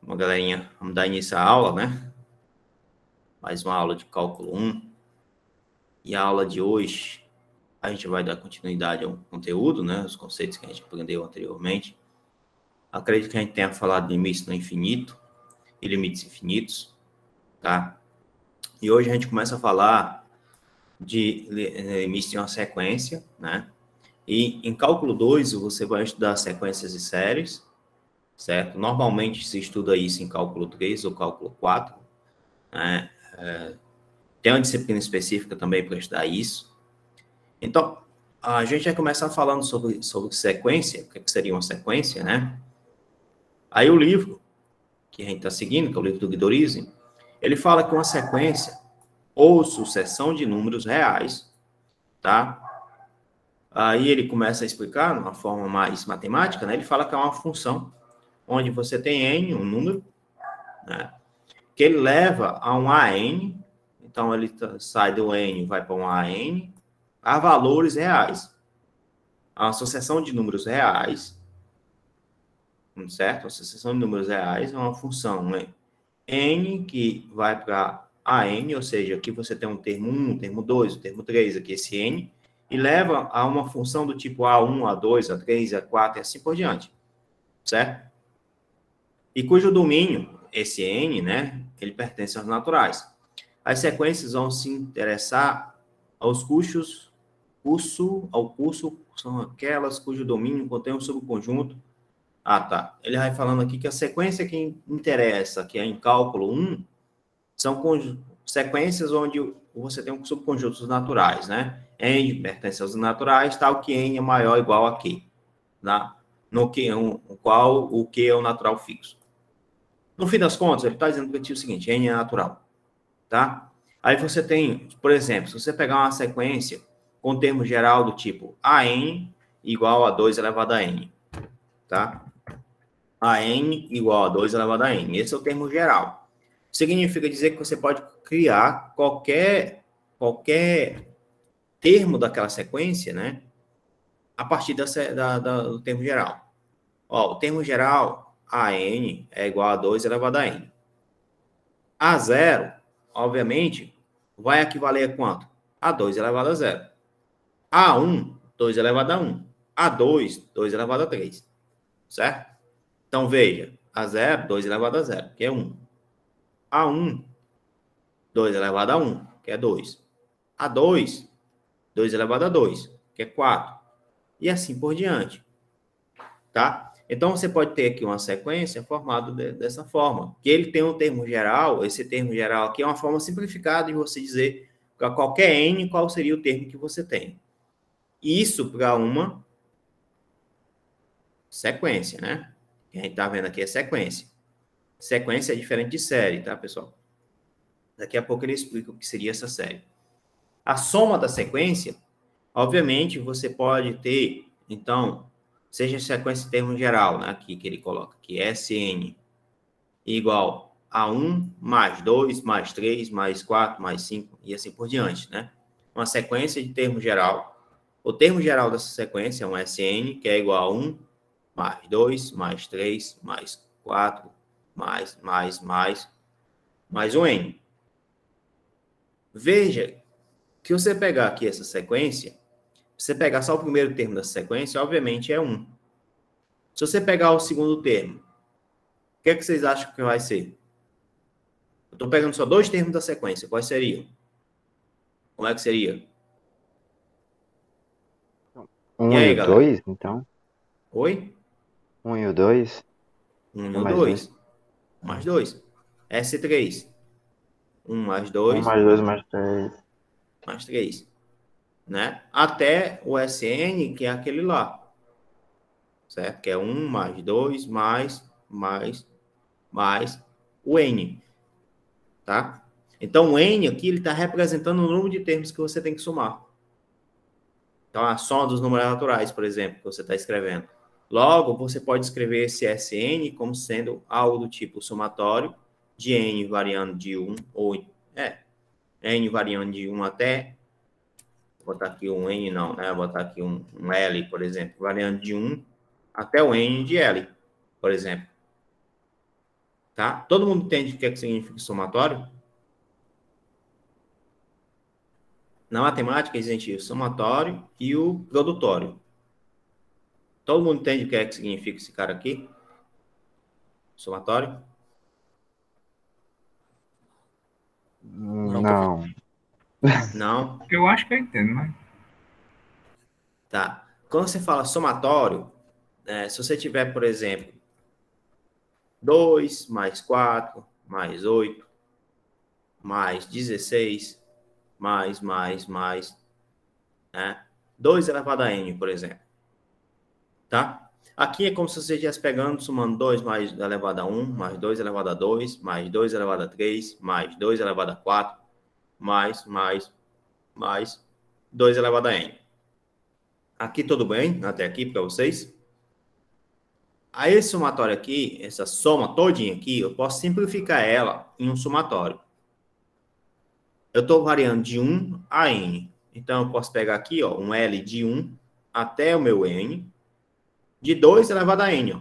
Uma galerinha, vamos dar início à aula, né? Mais uma aula de cálculo 1. E a aula de hoje, a gente vai dar continuidade ao conteúdo, né? Os conceitos que a gente aprendeu anteriormente. Acredito que a gente tenha falado de limites no infinito e limites infinitos, tá? E hoje a gente começa a falar de limites de uma sequência, né? E em cálculo 2, você vai estudar sequências e séries, certo? Normalmente se estuda isso em cálculo 3 ou cálculo 4, né? Tem uma disciplina específica também para estudar isso. Então, a gente vai começar falando sobre sequência, o que seria uma sequência, né? Aí o livro que a gente está seguindo, que é o livro do Guido Rizzi, ele fala que uma sequência ou sucessão de números reais, tá? Aí ele começa a explicar de uma forma mais matemática, né? Ele fala que é uma função onde você tem n, um número, né? Que ele leva a um AN, então ele sai do n, vai para um AN, a valores reais. A sucessão de números reais, certo? A sucessão de números reais é uma função, né? N que vai para AN, ou seja, aqui você tem um termo 1, um termo 2, um termo 3, aqui esse N, e leva a uma função do tipo A1, A2, A3, A4 e assim por diante, certo? E cujo domínio, esse N, né, ele pertence aos naturais. As sequências vão se interessar aos ao curso são aquelas cujo domínio contém um subconjunto. Ah, tá. Ele vai falando aqui que a sequência que interessa, que é em cálculo 1, são sequências onde você tem um subconjuntos naturais, né? N pertence aos naturais, tal que N é maior ou igual a Q, tá? No que, qual o Q é o natural fixo. No fim das contas, ele está dizendo para ti o seguinte, N é natural, tá? Aí você tem, por exemplo, se você pegar uma sequência com termo geral do tipo AN igual a 2 elevado a N, tá? AN igual a 2 elevado a N. Esse é o termo geral. Significa dizer que você pode criar qualquer termo daquela sequência, né? A partir do termo geral. Ó, o termo geral, AN é igual a 2 elevado a N. A0, obviamente, vai equivaler a quanto? A 2 elevado a 0. A1, 2 elevado a 1. A2, 2 elevado a 3. Certo? Então, veja. A0, 2 elevado a 0, que é 1. A1, 2 elevado a 1, que é 2. A2, 2 elevado a 2, que é 4. E assim por diante. Tá? Então, você pode ter aqui uma sequência formada dessa forma. Que ele tem um termo geral, esse termo geral aqui é uma forma simplificada de você dizer para qualquer N qual seria o termo que você tem. Isso para uma sequência, né? Que a gente está vendo aqui é sequência. Sequência é diferente de série, tá, pessoal? Daqui a pouco ele explica o que seria essa série. A soma da sequência, obviamente, você pode ter, então, seja sequência em termo geral, né, aqui que ele coloca, que é SN igual a 1, mais 2, mais 3, mais 4, mais 5, e assim por diante, né? Uma sequência de termo geral. O termo geral dessa sequência é um SN, que é igual a 1, mais 2, mais 3, mais 4, mais um N. Veja que você pegar aqui essa sequência, você pegar só o primeiro termo da sequência, obviamente é 1. Se você pegar o segundo termo, o que é que vocês acham que vai ser? Eu estou pegando só 2 termos da sequência. Quais seriam? Como é que seria? 1 E e aí, o galera? 2, então? Oi? 1 e o 2? 1 e 1 o mais 2? 2. Mais 2. S3. 1 mais 1 2, mais 2 mais 3. mais 3. Né? Até o SN, que é aquele lá. Certo? Que é 1 mais 2 mais o N. Tá? Então, o N aqui, ele está representando o número de termos que você tem que somar. Então, a soma dos números naturais, por exemplo, que você está escrevendo. Logo, você pode escrever esse Sn como sendo algo do tipo somatório de n variando de 1, ou n variando de 1 até, vou botar aqui um n não, né? Vou botar aqui um L, por exemplo, variando de 1 até o n de L, por exemplo. Tá? Todo mundo entende o que é que significa somatório? Na matemática existe o somatório e o produtório. Todo mundo entende o que é que significa esse cara aqui? Somatório? Não, Não. Não? eu acho que eu entendo, mas Tá. Quando você fala somatório, se você tiver, por exemplo, 2 mais 4 mais 8 mais 16 mais, né? 2 elevado a n, por exemplo. Tá? Aqui é como se você estivesse pegando, somando 2 mais elevado a 1, mais 2 elevado a 2, mais 2 elevado a 3, mais 2 elevado a 4, mais 2 elevado a n. Aqui tudo bem? Até aqui para vocês? Aí esse somatório aqui, essa soma todinha aqui, eu posso simplificar ela em um somatório. Eu estou variando de 1 a n. Então, eu posso pegar aqui, ó, um L de 1 até o meu n, de 2 elevado a n. Ó.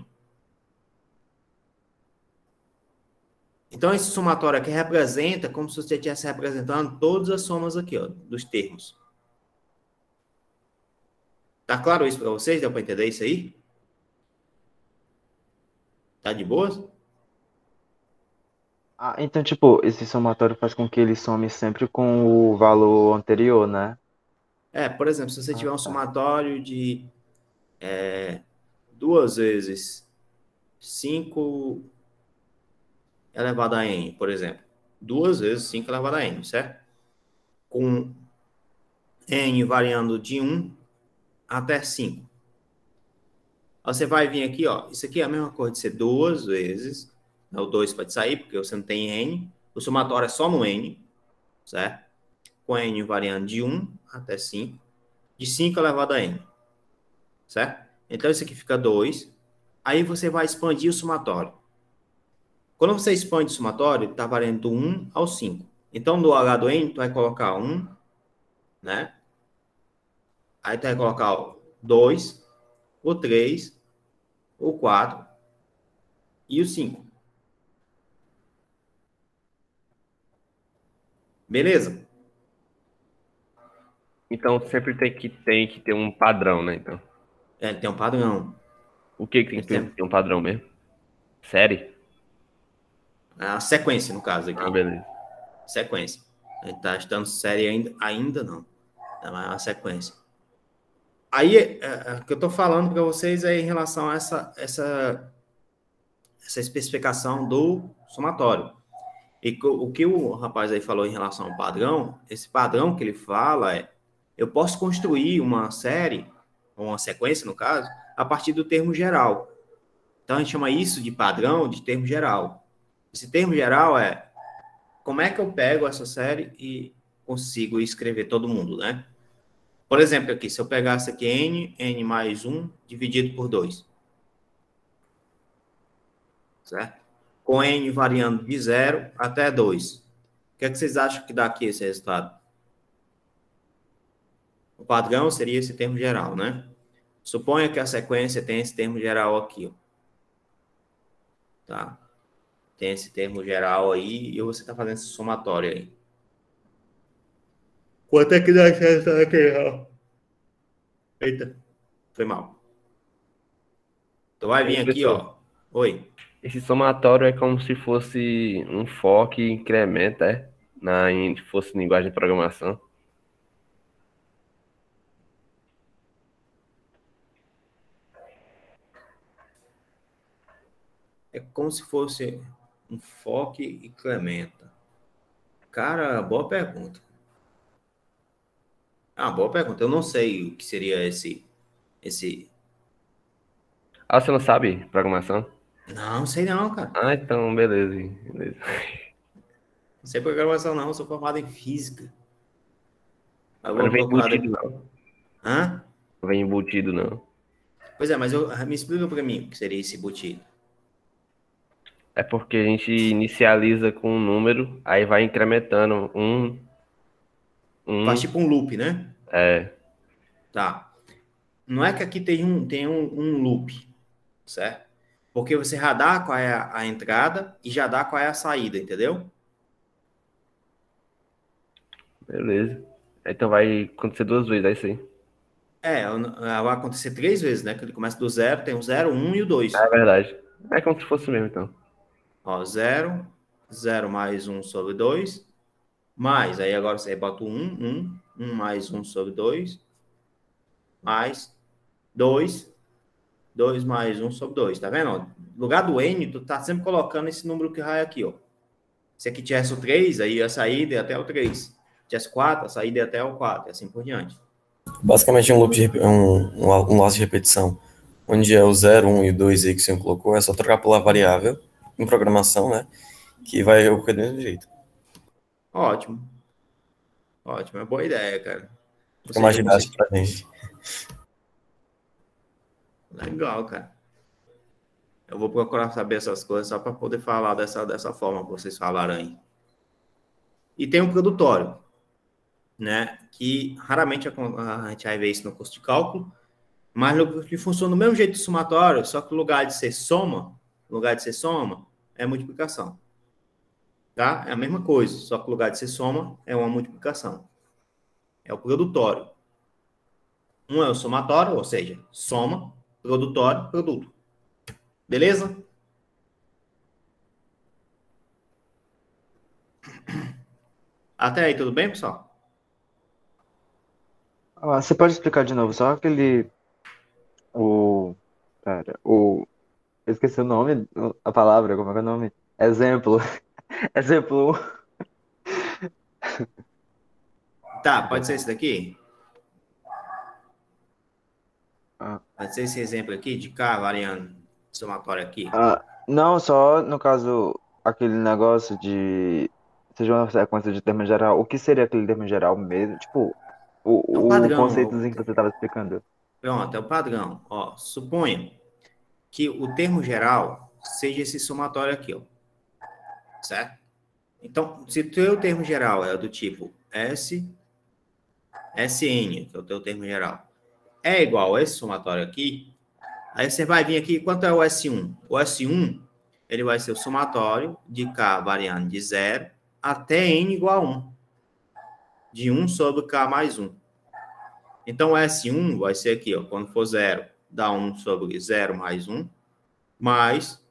Então, esse somatório aqui representa como se você estivesse representando todas as somas aqui, ó, dos termos. Tá claro isso para vocês? Deu para entender isso aí? Tá de boas? Ah, então, tipo, esse somatório faz com que ele some sempre com o valor anterior, né? Por exemplo, se você Ah, tiver um tá. somatório de 2 vezes 5 elevado a n, por exemplo. 2 vezes 5 elevado a n, certo? Com n variando de 1 até 5. Você vai vir aqui, ó. Isso aqui é a mesma coisa de ser 2 vezes. O 2 pode sair, porque você não tem n. O somatório é só no n, certo? Com n variando de 1 até 5. De 5 elevado a n, certo? Então, isso aqui fica 2. Aí você vai expandir o somatório. Quando você expande o somatório, está variando do 1 ao 5. Então, do H do N, tu vai colocar 1, né? Aí tu vai colocar o 2, o 3, o 4 e o 5. Beleza? Então sempre tem que ter um padrão, né? Então, Ele tem um padrão. o que tem Ele que tem ter um padrão mesmo? Série? a sequência, no caso Ah, aqui. beleza. Sequência. A gente está estudando série ainda não. É uma sequência. Aí, o que eu estou falando para vocês é em relação a essa especificação do somatório. E o que o rapaz aí falou em relação ao padrão, esse padrão que ele fala eu posso construir uma série, ou uma sequência, no caso, a partir do termo geral. Então, a gente chama isso de padrão de termo geral. Esse termo geral como é que eu pego essa série e consigo escrever todo mundo, né? Por exemplo, aqui, se eu pegasse aqui n mais 1 dividido por 2, certo? Com n variando de 0 até 2. O que é que vocês acham que dá aqui esse resultado? O padrão seria esse termo geral, né? Suponha que a sequência tem esse termo geral aqui, ó. Tá? Tem esse termo geral aí e você está fazendo esse somatório aí. Quanto é que dá certo aqui, ó? Eita, foi mal. Então vai vir aqui, Professor, ó. Oi. esse somatório é como se fosse um for que incrementa, fosse linguagem de programação. É como se fosse um foque e incrementa. Cara, boa pergunta. Boa pergunta. Eu não sei o que seria esse... Ah, você não sabe programação? Não sei não, cara. Ah, então, beleza, beleza. Não sei programação não, eu sou formado em física. Eu Mas não vou vem procurar embutido, depois. não. Hã? Não vem embutido, não. Pois é, mas me explica para mim o que seria esse embutido. É porque a gente inicializa com um número, aí vai incrementando Faz um, tipo um loop, né? é, Tá. Não é que aqui tem um loop, certo? Porque você já dá qual é a entrada e já dá qual é a saída, entendeu? Beleza. Então vai acontecer 2 vezes, é isso aí. Vai acontecer 3 vezes, né? Que ele começa do 0, tem o 0, 1 e o 2. É verdade. É como se fosse mesmo, então. Ó, 0, 0 mais 1 sobre 2, mais, aí agora você bota o 1 mais 1 sobre 2, mais 2 mais 1 sobre 2, tá vendo? Ó, no lugar do N, tu tá sempre colocando esse número que vai aqui, ó. Se aqui tivesse o 3, aí a saída ia até o 3. Se tivesse 4, a saída ia até o 4, e assim por diante. Basicamente um loop um laço de repetição, onde é o 0, 1 e o 2 aí que você colocou, é só trocar pela variável em programação, né? Que vai ocorrer do mesmo jeito. Ótimo. Ótimo, é boa ideia, cara. Fica mais didático pra gente. Legal, cara. Eu vou procurar saber essas coisas só para poder falar dessa forma que vocês falaram aí. E tem um produtório, né? Que raramente a gente vai ver isso no curso de cálculo, mas que funciona do mesmo jeito do somatório, só que no lugar de ser soma, é multiplicação. Tá? É a mesma coisa, só que no lugar de ser soma, é uma multiplicação. É o produtório. Um é o somatório, ou seja, soma, produtório, produto. Beleza? Até aí, tudo bem, pessoal? Você pode explicar de novo só aquele. Cara, eu esqueci o nome, a palavra, como é que é o nome? Exemplo. Exemplo 1. Tá, pode ser esse daqui? Ah. Pode ser esse exemplo aqui de K variando somatório aqui? Não, só no caso, aquele negócio de. Seja uma sequência de termo geral. O que seria aquele termo geral mesmo? Tipo, É o o padrão. conceitozinho que você estava explicando. Pronto, é o padrão. Ó, suponha que o termo geral seja esse somatório aqui, ó. Certo? Então, se o teu termo geral é do tipo SN, que é o teu termo geral, é igual a esse somatório aqui, aí você vai vir aqui, quanto é o S1? O S1, ele vai ser o somatório de K variando de 0 até N igual a 1. De 1 sobre K mais 1. Então, o S1 vai ser aqui, ó, quando for 0, dá 1 sobre 0 mais 1, mais,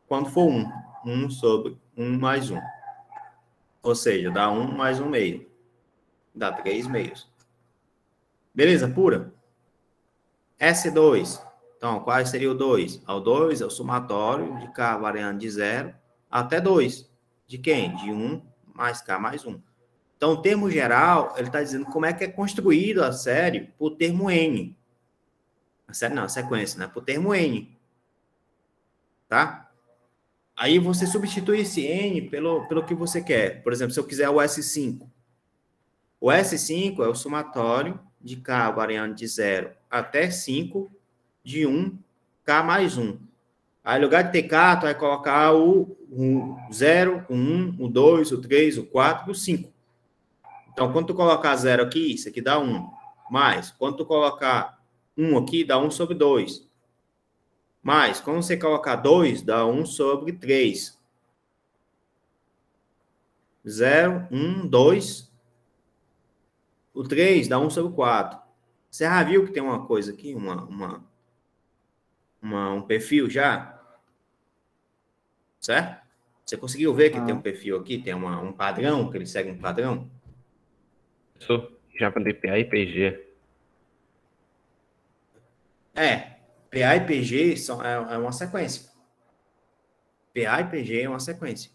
quando for 1, 1 sobre 1 mais 1. Ou seja, dá 1 mais 1 meio. Dá 3 meios. Beleza, pura? S2. Então, qual seria o 2? O 2 é o somatório de K variando de 0 até 2. De quem? De 1 mais K mais 1. Então, o termo geral, ele está dizendo como é que é construído a série por termo N. A série não, a sequência, né? Por termo N. Tá? Aí você substitui esse N pelo que você quer. Por exemplo, se eu quiser o S5. O S5 é o somatório de K variando de 0 até 5, de 1, K mais 1. Aí, no lugar de ter K, tu vai colocar o 0, o 1, o 2, o 3, o 4 e o 5. Então, quando tu colocar 0 aqui, isso aqui dá 1. Mais, quando tu colocar 1 aqui, dá 1 sobre 2. Mais, quando você colocar 2, dá 1 sobre 3. 0, 1, 2. O 3 dá 1 sobre 4. Você já viu que tem uma coisa aqui, um perfil já? Certo? Você conseguiu ver que tem um perfil aqui, tem um padrão, que ele segue um padrão? Já aprendi PA e PG. PA e PG é uma sequência. PA e PG é uma sequência.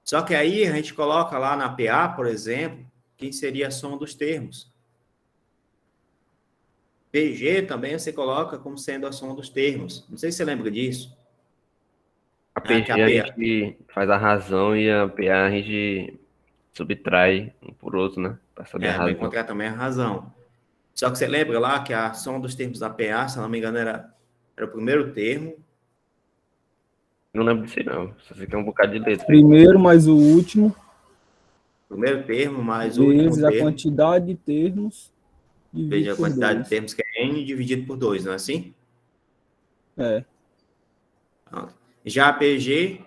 Só que aí a gente coloca lá na PA, por exemplo, quem seria a soma dos termos. PG também você coloca como sendo a soma dos termos. Não sei se você lembra disso. A PG a gente faz a razão e a PA a gente subtrai um por outro, né? Para saber a razão. Para encontrar também a razão. Só que você lembra lá que a soma dos termos da PA, se não me engano, era o primeiro termo. Não lembro disso não. Só sei que é um bocado de letra. Primeiro mais o último. Primeiro termo mais o último vezes termo. A quantidade de termos. Veja a quantidade de termos que é N dividido por 2, não é assim? É. Pronto. Já a PG,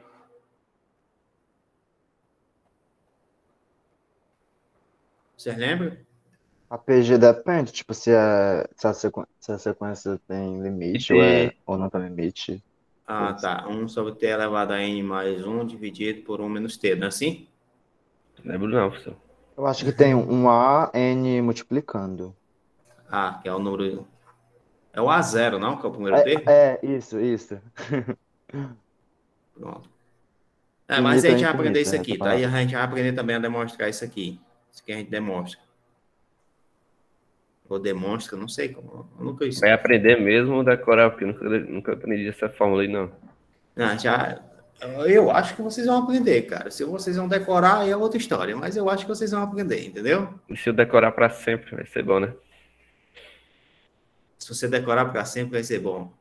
você lembra? A PG depende, tipo, se a sequência tem limite E ou não tem limite. Ah, tá. 1 sobre t elevado a n mais 1 dividido por 1 menos t, não é assim? lembro não, professor. Eu acho que tem um A, N multiplicando. Ah, que é o número... É o A0, não? Que é o primeiro termo? Isso. Pronto. Mas a Finito é gente vai aprender infinito, isso essa aqui, tá? E a palavra. gente vai aprender também a demonstrar isso aqui. Isso que a gente demonstra. Ou demonstra, não sei como. Eu nunca isso. Vai aprender mesmo ou decorar? Porque eu nunca aprendi essa fórmula aí, não. Não, já... Eu acho que vocês vão aprender, cara. Se vocês vão decorar, aí é outra história. Mas eu acho que vocês vão aprender, entendeu? E se eu decorar pra sempre, vai ser bom, né? Se você decorar para sempre, vai ser bom.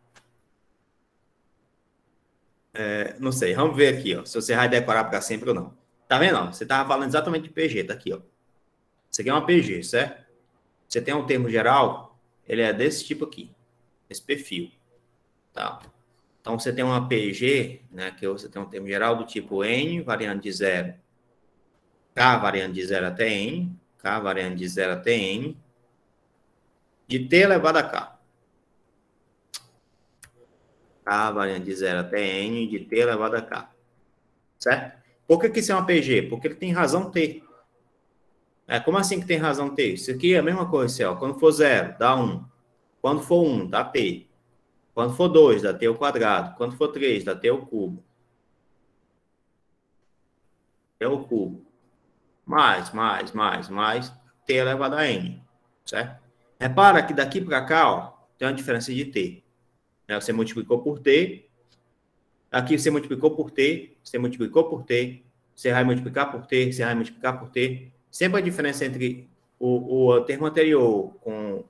Não sei, vamos ver aqui, ó. Se você vai decorar para sempre ou não. Tá vendo? Ó? Você tava falando exatamente de PG, tá aqui, ó. Isso aqui é uma PG, certo? Você tem um termo geral, ele é desse tipo aqui, esse perfil, tá? Então, você tem uma PG, né, que você tem um termo geral do tipo N, variando de 0, K variando de 0 até N, K variando de 0 até N, de T elevado a K. K variando de 0 até N, de T elevado a K. Certo? Por que isso é uma PG? Porque ele tem razão T. Como assim que tem razão T? Isso aqui é a mesma coisa, Céu. Quando for 0, dá 1. Quando for 1, dá T. Quando for 2, dá T ao quadrado. Quando for 3, dá T ao cubo. T ao cubo. Mais, T elevado a N. Certo? Repara que daqui para cá, ó, tem uma diferença de T. Você multiplicou por T. Aqui você multiplicou por T. Você multiplicou por T. Você vai multiplicar por T. Você vai multiplicar por T. Sempre a diferença entre o termo anterior com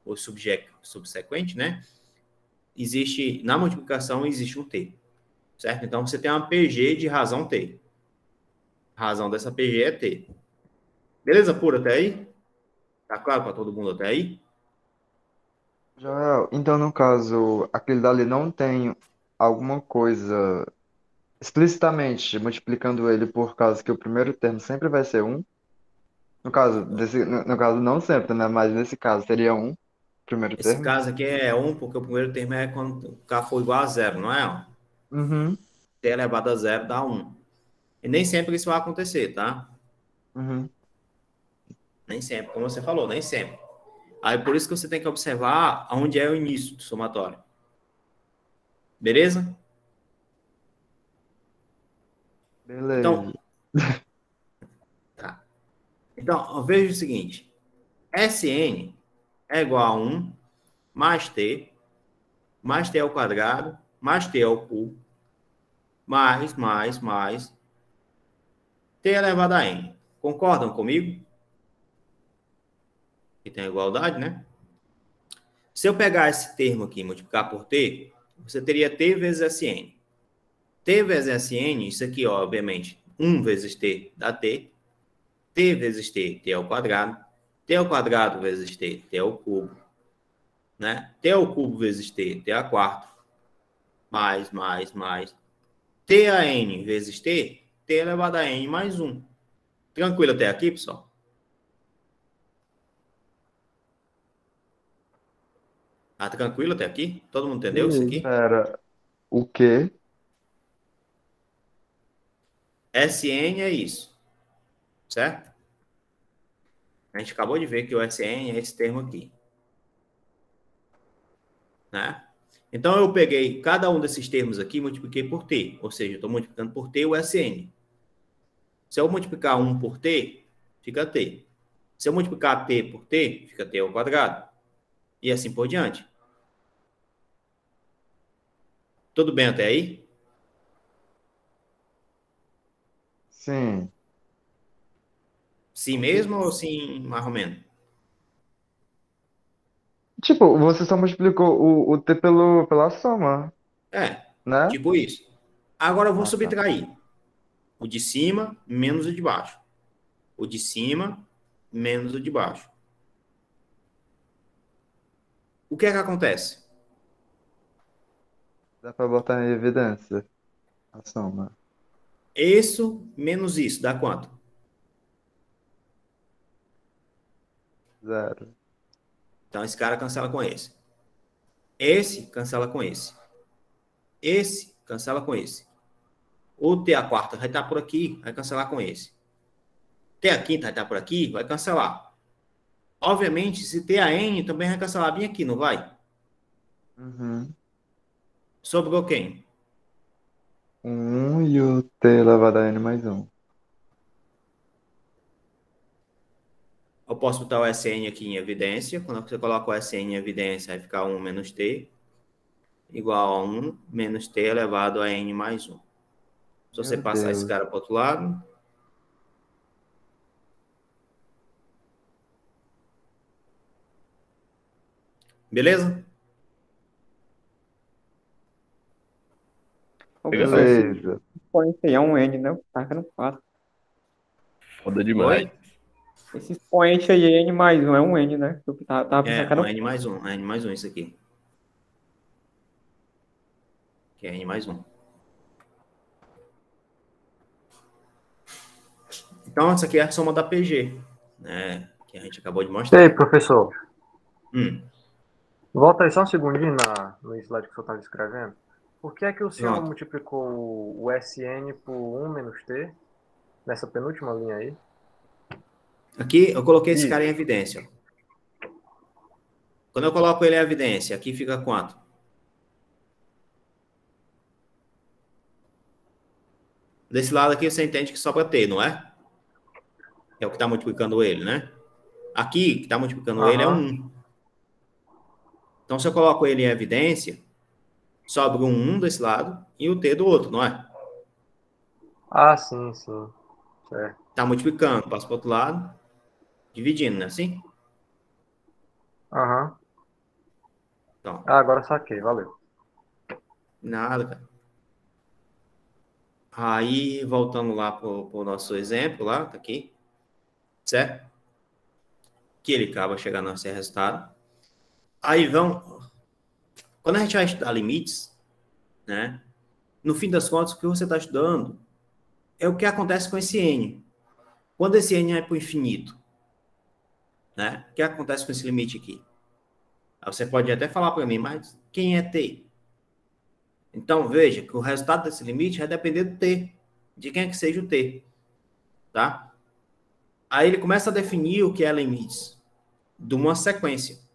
o subsequente, né? Existe, na multiplicação, existe um T, certo? Então, você tem uma PG de razão T. A razão dessa PG é T. Beleza pura até aí? Tá claro para todo mundo até aí? Joel, então no caso, aquele dali não tem alguma coisa explicitamente multiplicando ele por causa que o primeiro termo sempre vai ser um. No caso não sempre, né? Mas nesse caso seria um, primeiro Esse termo. caso aqui é 1, porque o primeiro termo é quando K for igual a 0, não é? Uhum, T elevado a 0 dá 1. E nem sempre isso vai acontecer, tá? uhum. Nem sempre, como você falou, nem sempre. Aí por isso que você tem que observar onde é o início do somatório. Beleza? Beleza. Então, tá. Então, veja o seguinte. Sn é igual a 1 mais t ao quadrado, mais t ao cubo, mais t elevado a n. Concordam comigo? Que tem a igualdade, né? Se eu pegar esse termo aqui e multiplicar por t, você teria t vezes Sn. T vezes Sn, isso aqui, ó, obviamente, 1 vezes t dá t. T vezes t, t ao quadrado. T ao quadrado vezes t, t ao cubo. Né? T ao cubo vezes t, t a quarto. Mais. T a n vezes t, t elevado a n mais 1. Tranquilo até aqui, pessoal? Tá tranquilo até aqui? Todo mundo entendeu isso aqui? Pera, o quê? Sn é isso. Certo? A gente acabou de ver que o Sn é esse termo aqui. Né? Então, eu peguei cada um desses termos aqui e multipliquei por t. Ou seja, eu estou multiplicando por t o Sn. Se eu multiplicar 1 por t, fica t. Se eu multiplicar t por t, fica t ao quadrado. E assim por diante. Tudo bem até aí? Sim. Sim mesmo ou sim mais ou menos? Tipo, você só multiplicou o t pela soma, né? Tipo isso. Agora eu vou Ah, tá. subtrair. O de cima menos o de baixo. O de cima menos o de baixo. O que é que acontece? Dá pra botar em evidência a soma. Isso menos isso, dá quanto? 0. Então, esse cara cancela com esse. Esse cancela com esse. Esse cancela com esse. O T a quarta vai estar por aqui, vai cancelar com esse. T a quinta vai estar por aqui, vai cancelar. Obviamente, se T a N também vai cancelar bem aqui, não vai? Uhum. Sobrou quem? 1 e o t elevado a n mais 1. Eu posso botar o SN aqui em evidência. Quando você coloca o SN em evidência, vai ficar 1 menos T igual a 1 menos T elevado a N mais 1. Se você Meu passar esse Deus. cara para o outro lado... Beleza? Ô, Pega professor, esse Beleza. expoente aí é um N, né? Tá ficando fácil. Foda demais. Oi? Esse expoente aí, N mais 1, é um N, né? Eu tava pensando que É, era um N mais 1. N mais 1 isso aqui. Que é N mais 1. Então, essa aqui é a soma da PG, né? Que a gente acabou de mostrar. Ei, professor, Hum, volta aí só um segundinho no slide que o senhor estava escrevendo. Por que é que o senhor Pronto. multiplicou o SN por 1 menos T nessa penúltima linha aí? Aqui eu coloquei esse Isso. cara em evidência. Quando eu coloco ele em evidência, aqui fica quanto? Desse lado aqui você entende que sobra T, não é? É o que está multiplicando ele, né? Aqui, que está multiplicando ele é Aham. 1. Então, se eu coloco ele em evidência, sobra um 1 desse lado e o T do outro, não é? Ah, sim, sim. Certo. Está multiplicando, passa para o outro lado, dividindo, né? Assim? Aham. Então, Ah, agora saquei, valeu. nada, cara. Aí, voltando lá para o nosso exemplo, lá, tá aqui, certo? Que ele acaba chegando nesse resultado. Aí quando a gente vai estudar limites, né? No fim das contas, o que você está estudando é o que acontece com esse N. Quando esse N vai para o infinito, né? O que acontece com esse limite aqui? Aí você pode até falar para mim, mas quem é T? Então, veja que o resultado desse limite vai depender do T, de quem é que seja o T, tá? Aí ele começa a definir o que é limites de uma sequência.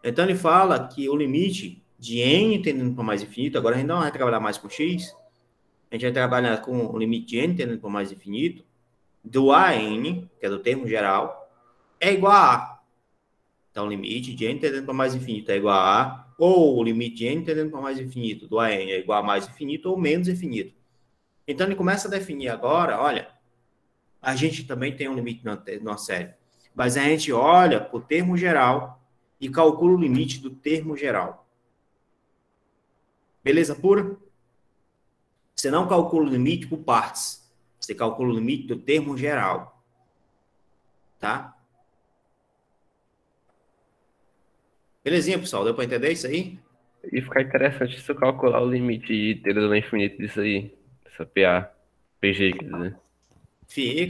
Então, ele fala que o limite de n tendendo para mais infinito, agora a gente não vai trabalhar mais com x, a gente vai trabalhar com o limite de n tendendo para mais infinito, do a n, que é do termo geral, é igual a a. Então, o limite de n tendendo para mais infinito é igual a a, ou o limite de n tendendo para mais infinito do a n é igual a mais infinito ou menos infinito. Então, ele começa a definir agora, olha, a gente também tem um limite na série, mas a gente olha para o termo geral e calcula o limite do termo geral. Beleza pura? Você não calcula o limite por partes. Você calcula o limite do termo geral. Tá? Belezinha, pessoal? Deu para entender isso aí? E ficar interessante se eu calcular o limite de T elevado ao infinito disso aí. Essa PA. PG, quer dizer.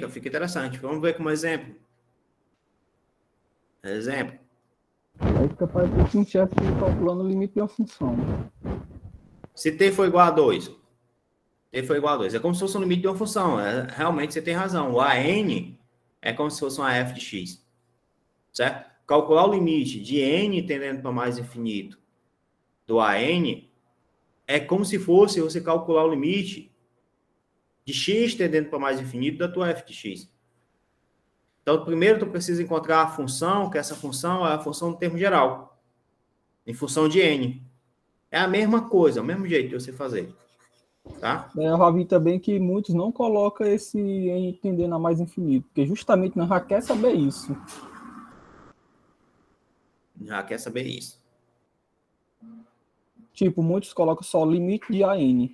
Fica interessante. Vamos ver como exemplo. Exemplo. Aí fica parecendo que um chefe calculando o limite de uma função. Se t for igual a 2, t for igual a 2, é como se fosse um limite de uma função. Realmente você tem razão. O AN é como se fosse uma f de x. Certo? Calcular o limite de n tendendo para mais infinito do AN é como se fosse você calcular o limite de x tendendo para mais infinito da tua f de x. Então, primeiro tu precisa encontrar a função, que essa função é a função do termo geral, em função de n. É a mesma coisa, é o mesmo jeito de você fazer. Tá? Eu já vi também que muitos não colocam esse n tendendo a mais infinito, porque justamente nós já quer saber isso. Já quer saber isso. Tipo, muitos colocam só limite de AN.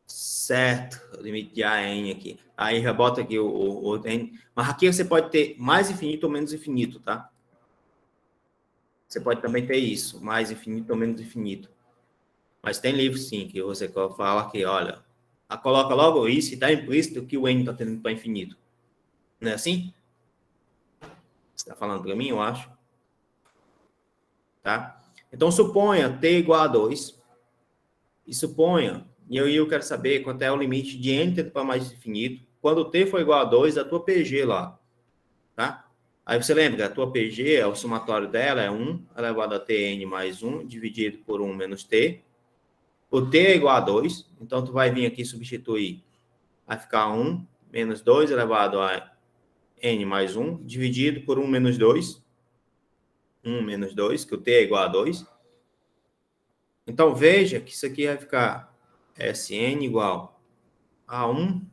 Certo, o limite de AN aqui. Aí já bota aqui o N. Mas aqui você pode ter mais infinito ou menos infinito, tá? Você pode também ter isso, mais infinito ou menos infinito. Mas tem livro, sim, que você fala que, olha, coloca logo isso e está implícito que o n está tendendo para infinito. Não é assim? Você está falando para mim, eu acho. Tá? Então, suponha t igual a 2. E suponha, e eu quero saber quanto é o limite de n tendendo para mais infinito, quando t for igual a 2, a tua PG lá. Tá? Aí você lembra que a tua PG, o somatório dela é 1 elevado a tn mais 1, dividido por 1 menos t. O t é igual a 2, então tu vai vir aqui substituir. Vai ficar 1 menos 2 elevado a n mais 1, dividido por 1 menos 2. 1 menos 2, que o t é igual a 2. Então, veja que isso aqui vai ficar Sn igual a 1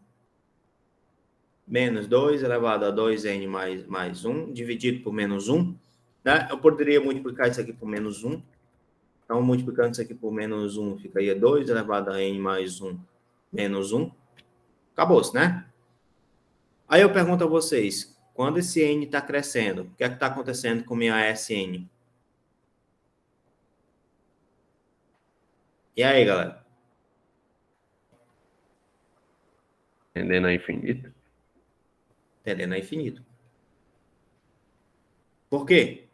menos 2 elevado a 2n mais 1, dividido por menos 1. Né? Eu poderia multiplicar isso aqui por menos 1. Então, multiplicando isso aqui por menos 1, ficaria 2 elevado a n mais 1 menos 1. Acabou-se, né? Aí eu pergunto a vocês, quando esse n está crescendo, o que é que está acontecendo com minha Sn? E aí, galera? Tendendo a infinito. Tendendo a infinito. Por quê?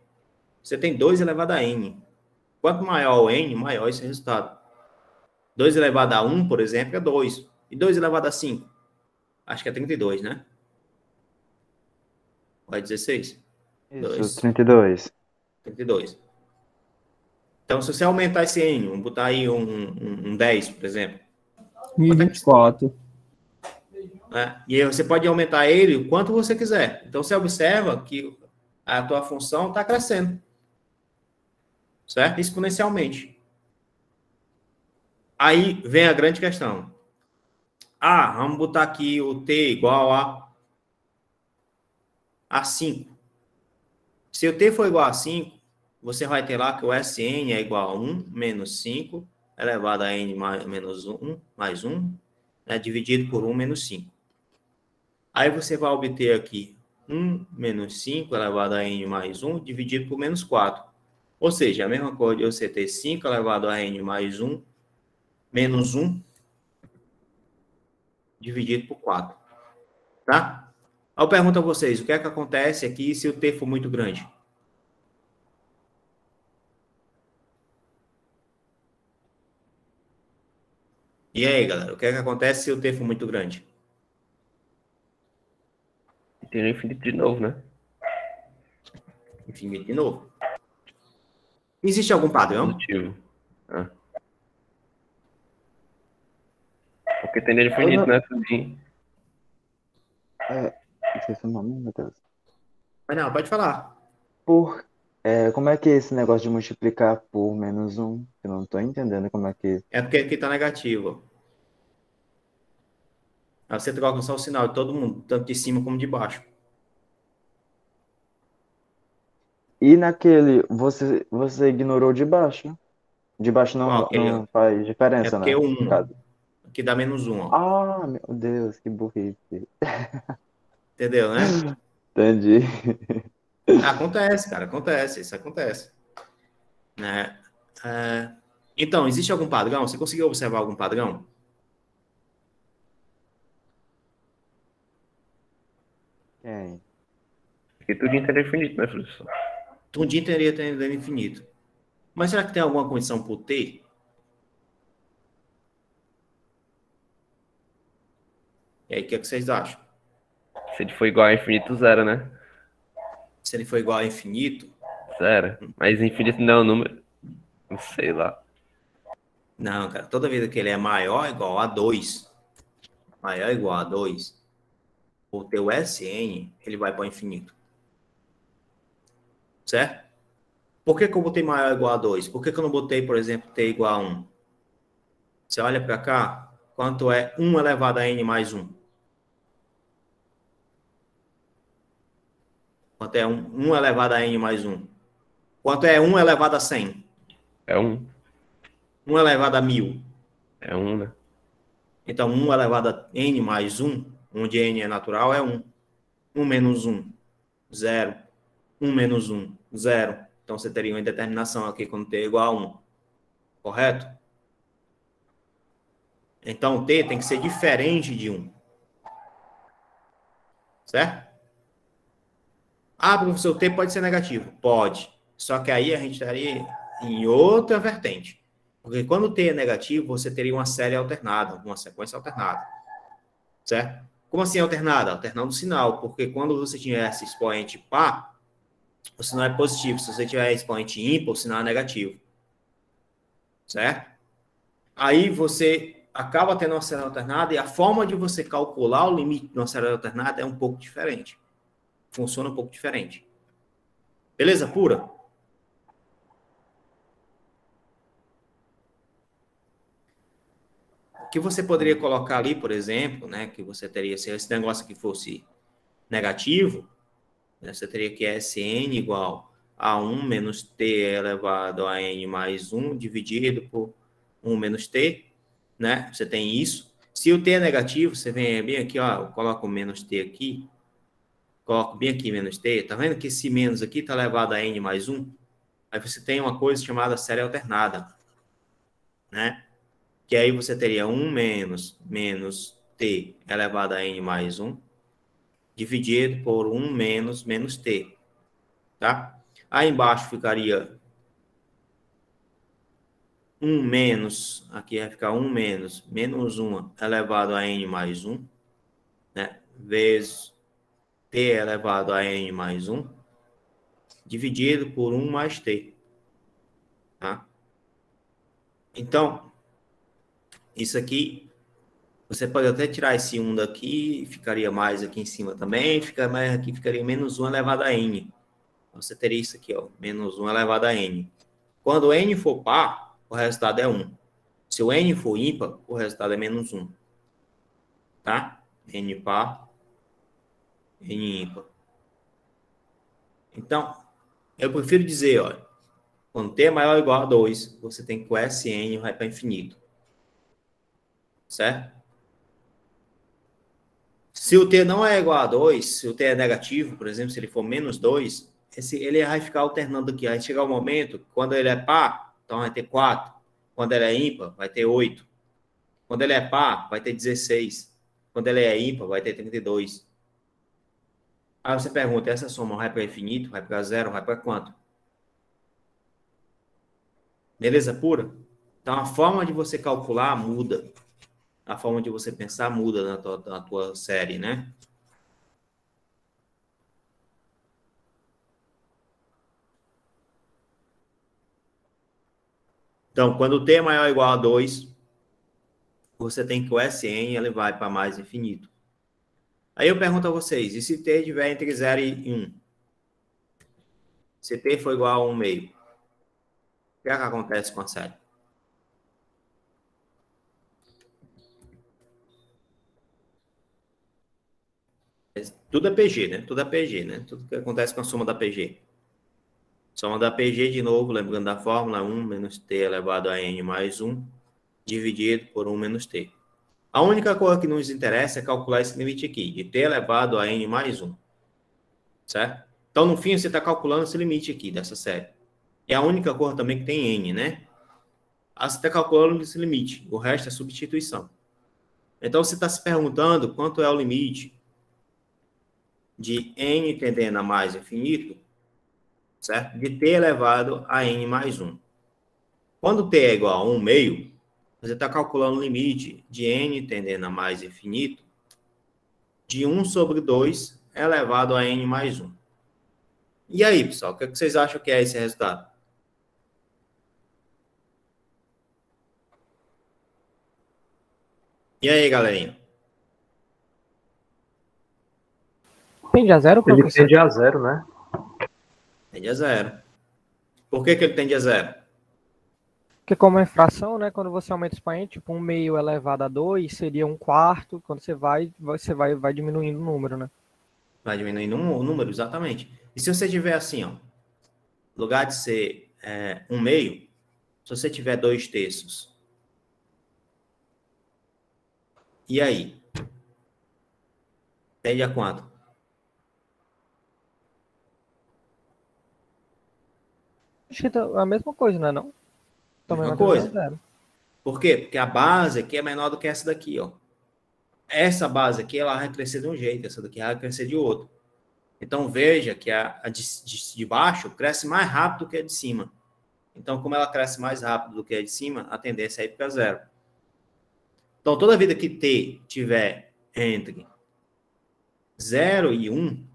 Você tem 2 elevado a n. Quanto maior o n, maior esse resultado. 2 elevado a 1, por exemplo, é 2. E 2 elevado a 5? Acho que é 32, né? Ou é 16? Isso, 2. 32. 32. Então, se você aumentar esse n, vamos botar aí um 10, por exemplo. 1024. Né? E aí você pode aumentar ele o quanto você quiser. Então, você observa que a tua função está crescendo. Certo? Exponencialmente. Aí vem a grande questão. Vamos botar aqui o t igual a 5. Se o t for igual a 5, você vai ter lá que o Sn é igual a 1 menos 5 elevado a n menos 1 mais 1, né, dividido por 1 menos 5. Aí você vai obter aqui 1 menos 5 elevado a n mais 1 dividido por menos 4. Ou seja, a mesma coisa de você ter 5 elevado a n mais 1 menos 1 dividido por 4. Tá? Aí eu pergunto a vocês, o que é que acontece aqui se o t for muito grande? E aí, galera, o que é que acontece se o t for muito grande? Tem no infinito de novo, né? Infinito de novo. Existe algum padrão? Positivo. Porque tem no infinito, né? Tudinho. Esqueci o nome, meu Deus. Mas não, pode falar. Como é que é esse negócio de multiplicar por menos 1? Eu não tô entendendo como é que... É porque aqui está negativo. Aí você troca só o sinal de todo mundo, tanto de cima como de baixo. E naquele, você ignorou de baixo? De baixo não faz diferença, É porque né? o 1, aqui dá menos 1, ó. Ah, meu Deus, que burrice. Entendeu, né? Entendi. Acontece, cara, acontece, isso acontece. Né? Então, existe algum padrão? Você conseguiu observar algum padrão? Quem? Porque tudo inteiro é infinito, né, professor? Tudo teria tendendo infinito. Mas será que tem alguma condição por t? E aí, o que é que vocês acham? Se ele for igual a infinito, zero, né? Se ele for igual a infinito? Zero. Mas infinito não é um número... Não sei lá. Não, cara. Toda vez que ele é maior ou igual a 2, maior ou igual a 2, o teu Sn, ele vai para o infinito. Certo? Por que eu botei maior ou igual a 2? Por que eu não botei, por exemplo, t igual a 1? Você olha para cá, quanto é 1 elevado a n mais 1? Quanto é 1 elevado a n mais 1? Quanto é 1 elevado a 100? É 1. 1 elevado a 1000? É 1, né? Então, 1 elevado a n mais 1, onde n é natural, é 1. 1 menos 1, 0. 1 menos 1, 0. Então, você teria uma indeterminação aqui quando t é igual a 1. Correto? Então, t tem que ser diferente de 1. Certo? Ah, professor, o t pode ser negativo. Pode. Só que aí a gente estaria em outra vertente. Porque quando o t é negativo, você teria uma série alternada, uma sequência alternada. Certo? Como assim alternada? Alternando o sinal. Porque quando você tiver esse expoente par, o sinal é positivo. Se você tiver expoente ímpar, o sinal é negativo. Certo? Aí você acaba tendo uma série alternada e a forma de você calcular o limite de uma série alternada é um pouco diferente. Funciona um pouco diferente. Beleza pura? O que você poderia colocar ali, por exemplo, né, que você teria, se esse negócio aqui fosse negativo, né, você teria que Sn igual a 1 menos t elevado a n mais 1 dividido por 1 menos t, né? Você tem isso. Se o t é negativo, você vem bem aqui, ó, eu coloco menos t aqui, coloco bem aqui menos t, tá vendo que esse menos aqui está elevado a n mais 1? Aí você tem uma coisa chamada série alternada, né? Que aí você teria 1 menos t elevado a n mais 1, dividido por 1 menos t, tá? Aí embaixo ficaria 1 menos, aqui vai ficar 1 menos 1 elevado a n mais 1, né? Vezes t elevado a n mais 1, dividido por 1 mais t, tá? Então, isso aqui, você pode até tirar esse 1 daqui, ficaria mais aqui em cima também, mais aqui ficaria menos 1 elevado a n. Você teria isso aqui, ó, menos 1 elevado a n. Quando n for par, o resultado é 1. Se o n for ímpar, o resultado é menos 1. Tá? N par, n ímpar. Então, eu prefiro dizer, ó, quando t é maior ou igual a 2, você tem que o Sn vai para infinito. Certo? Se o t não é igual a 2, se o t é negativo, por exemplo, se ele for menos 2, ele vai ficar alternando aqui. Aí chegar o momento, quando ele é par, então vai ter 4. Quando ele é ímpar, vai ter 8. Quando ele é par, vai ter 16. Quando ele é ímpar, vai ter 32. Aí você pergunta, essa soma vai para infinito, vai para zero, vai para quanto? Beleza pura? Então, a forma de você calcular muda. A forma de você pensar muda na tua série, né? Então, quando t é maior ou igual a 2, você tem que o Sn ele vai para mais infinito. Aí eu pergunto a vocês, e se t estiver entre 0 e 1? Se t for igual a 1 meio, o que é que acontece com a série? Tudo é PG, né? Tudo é PG, né? Tudo que acontece com a soma da PG. Soma da PG, de novo, lembrando da fórmula, 1 menos t elevado a n mais 1, dividido por 1 menos t. A única coisa que nos interessa é calcular esse limite aqui, de t elevado a n mais 1. Certo? Então, no fim, você está calculando esse limite aqui, dessa série. É a única coisa também que tem n, né? Você está calculando esse limite. O resto é substituição. Então, você está se perguntando quanto é o limite de n tendendo a mais infinito, certo? De t elevado a n mais 1. Quando t é igual a 1 meio, você está calculando o limite de n tendendo a mais infinito de 1 sobre 2 elevado a n mais 1. E aí, pessoal, o que vocês acham que é esse resultado? E aí, galerinha? Tende a zero, Ele professor? tende a zero, né? Tende a zero. Por que ele tende a zero? Porque como é fração, né? Quando você aumenta o expoente, tipo 1 meio elevado a 2 seria 1/4. Quando você vai diminuindo o número, né? Vai diminuindo o número, exatamente. E se você tiver assim, ó, no lugar de ser 1 meio, se você tiver 2/3, e aí? Tende a quanto? Acho que é a mesma coisa, não é não? Também Mesma vai tendendo coisa. a zero. Por quê? Porque a base aqui é menor do que essa daqui, ó. Essa base aqui, ela vai crescer de um jeito, essa daqui vai crescer de outro. Então, veja que a de baixo cresce mais rápido que a de cima. Então, como ela cresce mais rápido do que a de cima, a tendência é ir para zero. Então, toda vida que T tiver entre 0 e 1,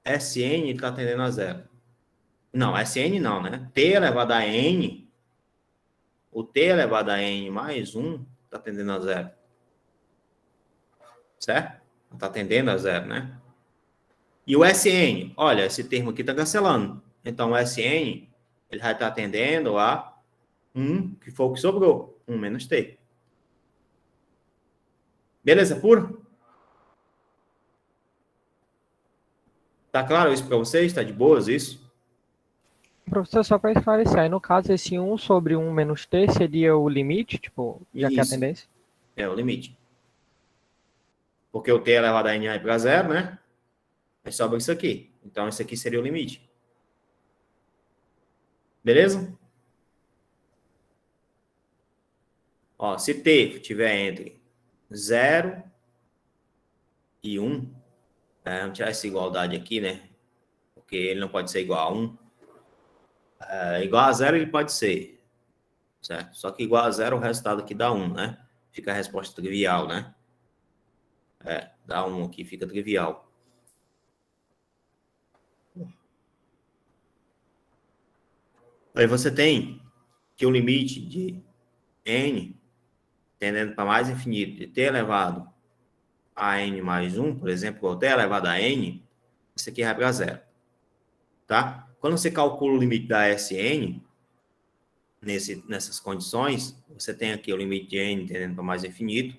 Sn está tendendo a zero. Não, Sn não, né? T elevado a N, o T elevado a N mais 1 está tendendo a zero. Certo? Está tendendo a zero, né? E o Sn, olha, esse termo aqui está cancelando. Então, o Sn, ele vai estar tendendo a 1, que foi o que sobrou, 1 menos T. Beleza, puro? Tá claro isso para vocês? Tá de boas isso? Professor, só para esclarecer, aí no caso esse 1 sobre 1 menos t seria o limite, tipo, já que é a Isso. tendência? É o limite. Porque o T elevado a N vai para zero, né? Aí sobra isso aqui. Então, esse aqui seria o limite. Beleza? Ó, se T estiver entre 0 e 1, vamos tirar essa igualdade aqui, né? Porque ele não pode ser igual a 1. Igual a 0 ele pode ser, certo? Só que igual a 0 o resultado aqui dá 1, né? Fica a resposta trivial, né? Dá 1 aqui, fica trivial. Aí você tem que o limite de n tendendo para mais infinito de t elevado a n mais 1, por exemplo, ou t elevado a n, isso aqui vai para zero. Tá? Quando você calcula o limite da Sn, nessas condições, você tem aqui o limite de n tendendo para mais infinito,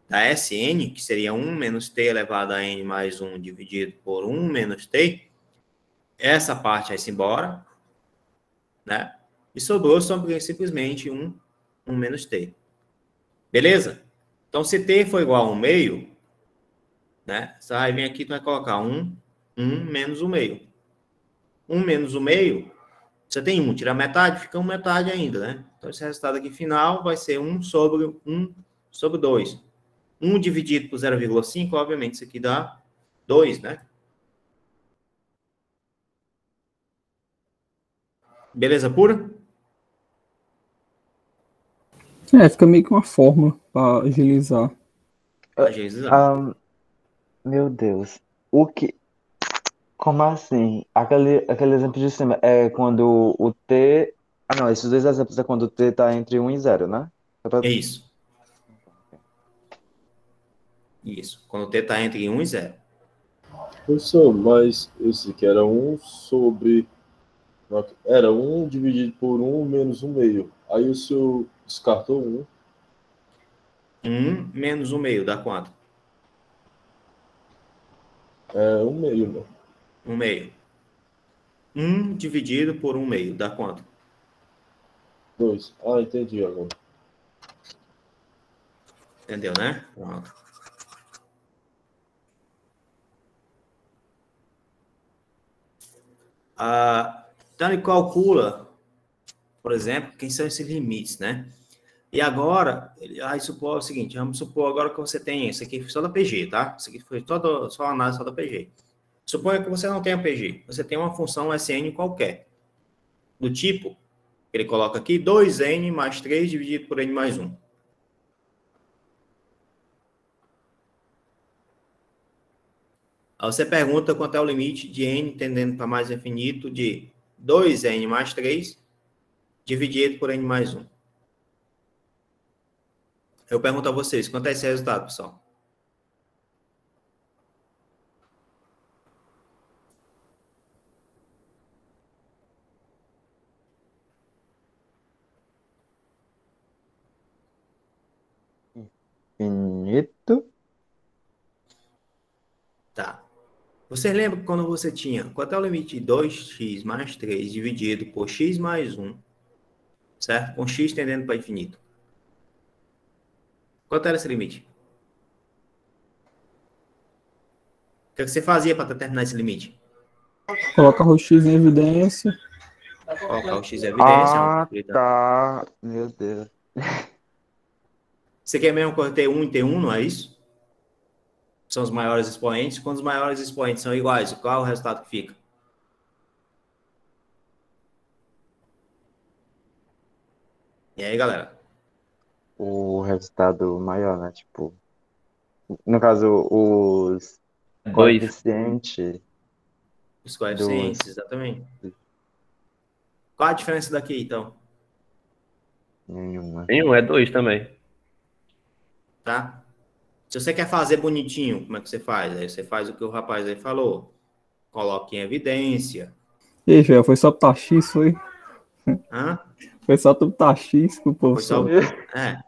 da Sn, que seria 1 menos t elevado a n mais 1 dividido por 1 menos t, essa parte vai-se embora, né? E sobrou simplesmente 1 menos t. Beleza? Então, se t for igual a 1 meio, né? Você vai vir aqui e vai colocar 1 menos 1 meio. 1 menos 1 meio, você tem 1, tira metade, fica 1 metade ainda, né? Então, esse resultado aqui final vai ser 1 sobre 2. 1 dividido por 0,5, obviamente, isso aqui dá 2, né? Beleza pura? Fica meio que uma forma para agilizar. Agilizar. Meu Deus. O que. Como assim? Aquele exemplo de cima é quando o T. Ah, não, esses dois exemplos é quando o T tá entre 1 e 0, né? É isso. Isso. Quando o t está entre 1 e 0. Professor, mas esse aqui era 1 sobre... Era 1 dividido por 1 menos 1 meio. Aí o senhor descartou 1. 1 menos 1 meio dá quanto? É 1 meio, né? 1 meio. 1 dividido por 1 meio dá quanto? 2. Ah, entendi agora. Entendeu, né? Pronto. Então, ele calcula, por exemplo, quem são esses limites, né? E agora, ele vai supor o seguinte, vamos supor agora que você tem isso aqui só da PG, tá? Isso aqui foi só a análise só da PG. Suponha que você não tenha PG, você tem uma função Sn qualquer, do tipo, ele coloca aqui 2n mais 3 dividido por n mais 1. Aí você pergunta quanto é o limite de n tendendo para mais infinito de 2n mais 3 dividido por n mais 1. Eu pergunto a vocês, quanto é esse resultado, pessoal? Infinito. Tá. Você lembra quando você tinha, quanto é o limite de 2x mais 3 dividido por x mais 1, certo? Com x tendendo para infinito. Quanto era esse limite? O que você fazia para determinar esse limite? Coloca o X em evidência. Colocar o X em evidência. Ah, tá. Meu Deus. Você quer mesmo correr T1 e T1, não é isso? São os maiores expoentes. Quando os maiores expoentes são iguais, qual é o resultado que fica? E aí, galera? O resultado maior, né? Tipo, no caso, os 2. coeficientes Os coeficientes, exatamente. Qual a diferença daqui, então? Nenhuma. Nenhum, é 2 também. Tá? Se você quer fazer bonitinho, como é que você faz? Aí você faz o que o rapaz aí falou. Coloque em evidência. E aí, Joel, foi só botar X, foi? Hã? Foi só tu botar X que o povo Foi só... só... É.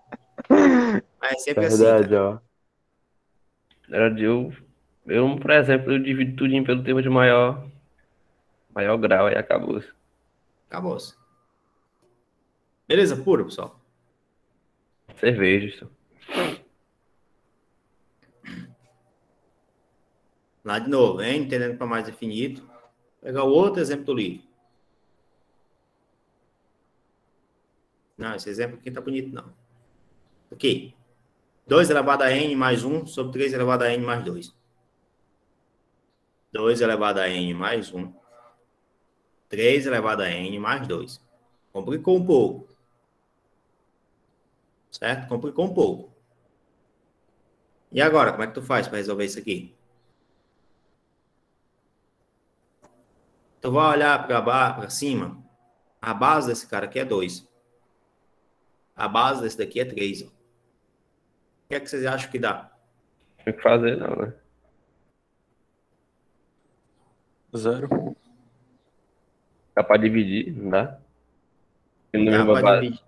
Mas é sempre Verdade, assim, cara. ó. Era de eu, por exemplo, eu divido tudinho pelo termo de maior grau e acabou. Acabou-se. Beleza? Puro, pessoal. Cerveja. Lá de novo, hein? Entendendo para mais infinito. Vou pegar o outro exemplo do livro. Não, esse exemplo aqui tá bonito, não. Ok. 2 elevado a n mais 1 sobre 3 elevado a n mais 2. 2 elevado a n mais 1. 3 elevado a n mais 2. Complicou um pouco. Certo? Complicou um pouco. E agora, como é que tu faz para resolver isso aqui? Tu vai olhar para cima. A base desse cara aqui é 2. A base desse daqui é 3. O que é que vocês acham que dá? Não tem o que fazer, não, né? 0. Dá pra dividir, não dá? Na Dá mesma para base. dividir.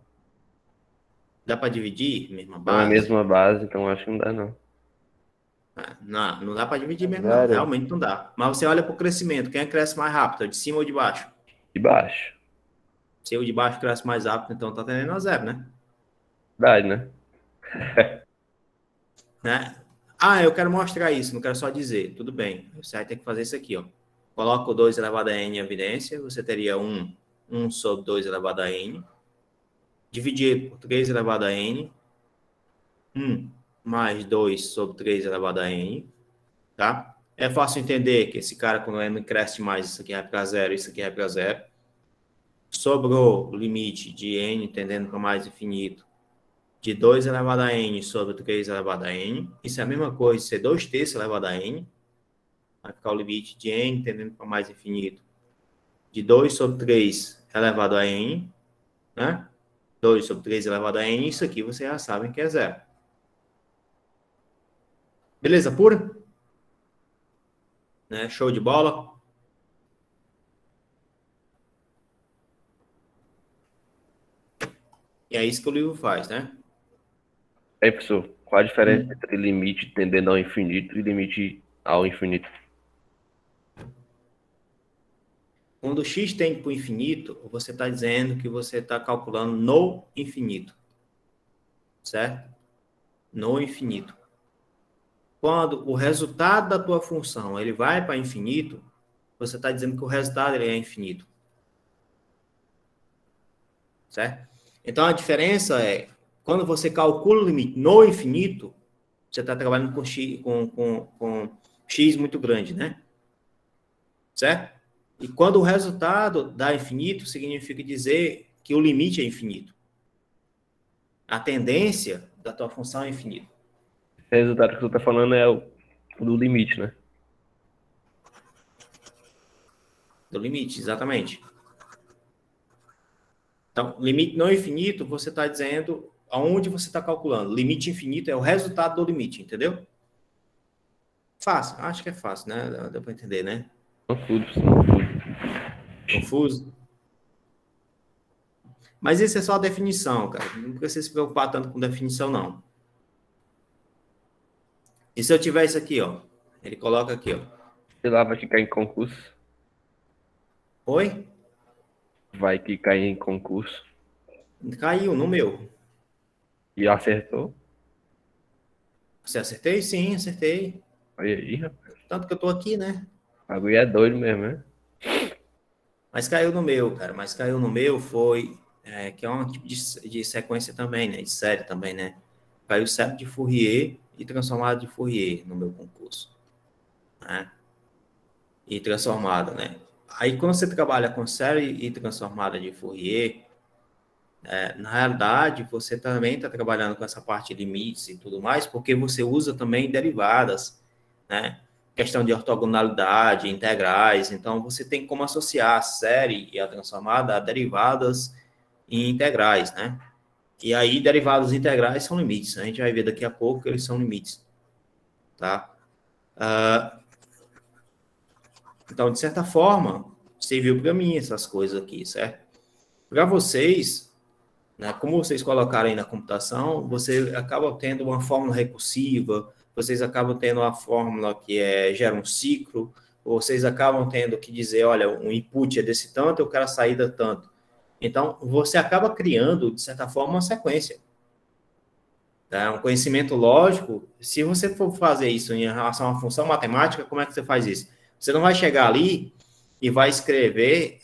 Dá para dividir? Mesma Não, a base? mesma base, então acho que não dá, não. Não, não dá para dividir mesmo, não. Sério? Realmente não dá. Mas você olha para o crescimento. Quem cresce mais rápido? De cima ou de baixo? De baixo. Se o de baixo cresce mais rápido, então tá tendendo a 0, né? Verdade, né? Né? Ah, eu quero mostrar isso, não quero só dizer. Tudo bem. Você vai ter que fazer isso aqui, ó. Coloca o 2 elevado a n em evidência. Você teria 1 sobre 2 elevado a n. Dividido por 3 elevado a n. 1 mais 2 sobre 3 elevado a n. Tá? É fácil entender que esse cara, quando n cresce mais, isso aqui vai para 0, isso aqui vai para 0. Sobrou o limite de n tendendo para mais infinito de 2 elevado a n sobre 3 elevado a n. Isso é a mesma coisa de ser 2 terços elevado a n. Vai ficar o limite de n tendendo para mais infinito de 2 sobre 3 elevado a n. Né? 2 sobre 3 elevado a n. Isso aqui vocês já sabem que é 0. Beleza pura? Né? Show de bola? E é isso que o livro faz, né? Aí, professor, qual a diferença entre limite tendendo ao infinito e limite ao infinito? Quando o x tende para o infinito, você está dizendo que você está calculando no infinito. Certo? No infinito. Quando o resultado da tua função ele vai para infinito, você está dizendo que o resultado ele é infinito. Certo? Então, a diferença é, quando você calcula o limite no infinito, você está trabalhando com x muito grande, né? Certo? E quando o resultado dá infinito, significa dizer que o limite é infinito. A tendência da tua função é infinito. Esse resultado que você está falando é o do limite, né? Do limite, exatamente. Então, limite não infinito, você está dizendo aonde você está calculando. Limite infinito é o resultado do limite, entendeu? Fácil, acho que é fácil, né? Dá para entender, né? Confuso? Mas isso é só a definição, cara. Não precisa se preocupar tanto com definição, não. E se eu tiver isso aqui, ó? Ele coloca aqui, ó. Sei lá, vai ficar em concurso. Oi? Vai que cai em concurso. Caiu no meu. E acertou? Você acertei? Sim, acertei. Olha aí, rapaz. Tanto que eu tô aqui, né? O bagulho é doido mesmo, né? Mas caiu no meu, cara. Mas caiu no meu foi... que é um tipo de sequência também, né? De série também, né? Caiu série de Fourier e transformada de Fourier no meu concurso. Né? E transformada, né? Aí, quando você trabalha com série e transformada de Fourier, na realidade, você também está trabalhando com essa parte de limites e tudo mais, porque você usa também derivadas, né? Questão de ortogonalidade, integrais. Então, você tem como associar a série e a transformada a derivadas e integrais, né? E aí, derivados integrais são limites. A gente vai ver daqui a pouco que eles são limites, tá? Então, de certa forma, serviu para mim essas coisas aqui, certo? Para vocês, né, como vocês colocaram aí na computação, você acaba tendo uma fórmula recursiva, vocês acabam tendo uma fórmula que gera um ciclo, vocês acabam tendo que dizer, olha, um input é desse tanto, eu quero a saída tanto. Então, você acaba criando, de certa forma, uma sequência. Tá? Um conhecimento lógico, se você for fazer isso em relação a uma função matemática, como é que você faz isso? Você não vai chegar ali e vai escrever,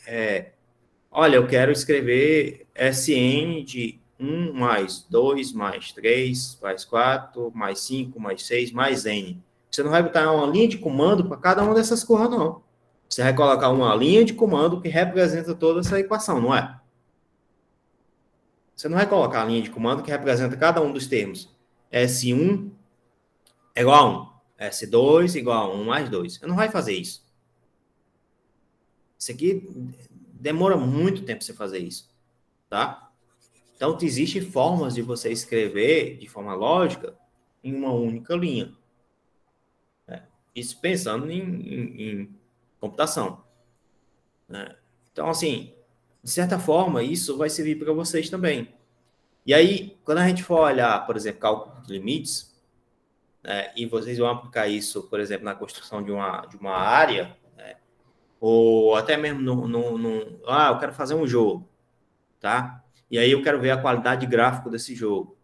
olha, eu quero escrever Sn de 1 mais 2 mais 3 mais 4 mais 5 mais 6 mais n. Você não vai botar uma linha de comando para cada uma dessas coisas, não. Você vai colocar uma linha de comando que representa toda essa equação, não é? Você não vai colocar a linha de comando que representa cada um dos termos. S1 é igual a 1. S2 igual a 1 mais 2. Você não vai fazer isso. Isso aqui demora muito tempo você fazer isso, tá? Então, existem formas de você escrever de forma lógica em uma única linha. Isso pensando em computação. Né? Então, assim, de certa forma, isso vai servir para vocês também. E aí, quando a gente for olhar, por exemplo, cálculo de limites, e vocês vão aplicar isso, por exemplo, na construção de uma área, ou até mesmo eu quero fazer um jogo, tá? E aí eu quero ver a qualidade gráfica desse jogo.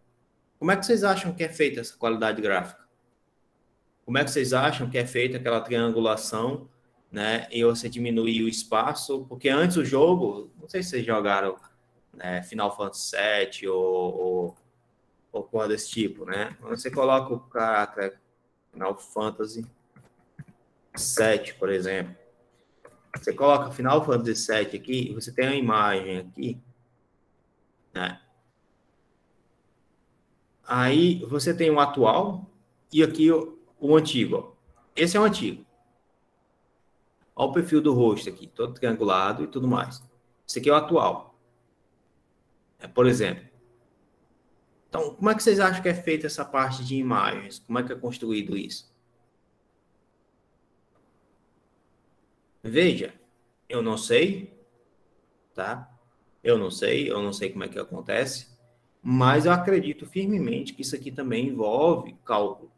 Como é que vocês acham que é feita essa qualidade gráfica? Como é que vocês acham que é feita aquela triangulação, né? E você diminuir o espaço? Porque antes o jogo, não sei se vocês jogaram Final Fantasy VII ou coisa desse tipo, né? Quando você coloca o Final Fantasy VII, por exemplo, você coloca Final Fantasy VII aqui, você tem uma imagem aqui, né? Aí você tem o atual e aqui o antigo. Ó. Esse é o antigo. Olha o perfil do rosto aqui, todo triangulado e tudo mais. Esse aqui é o atual. Por exemplo. Então, como é que vocês acham que é feita essa parte de imagens? Como é que é construído isso? Veja, eu não sei, tá? Eu não sei como é que acontece, mas eu acredito firmemente que isso aqui também envolve cálculo.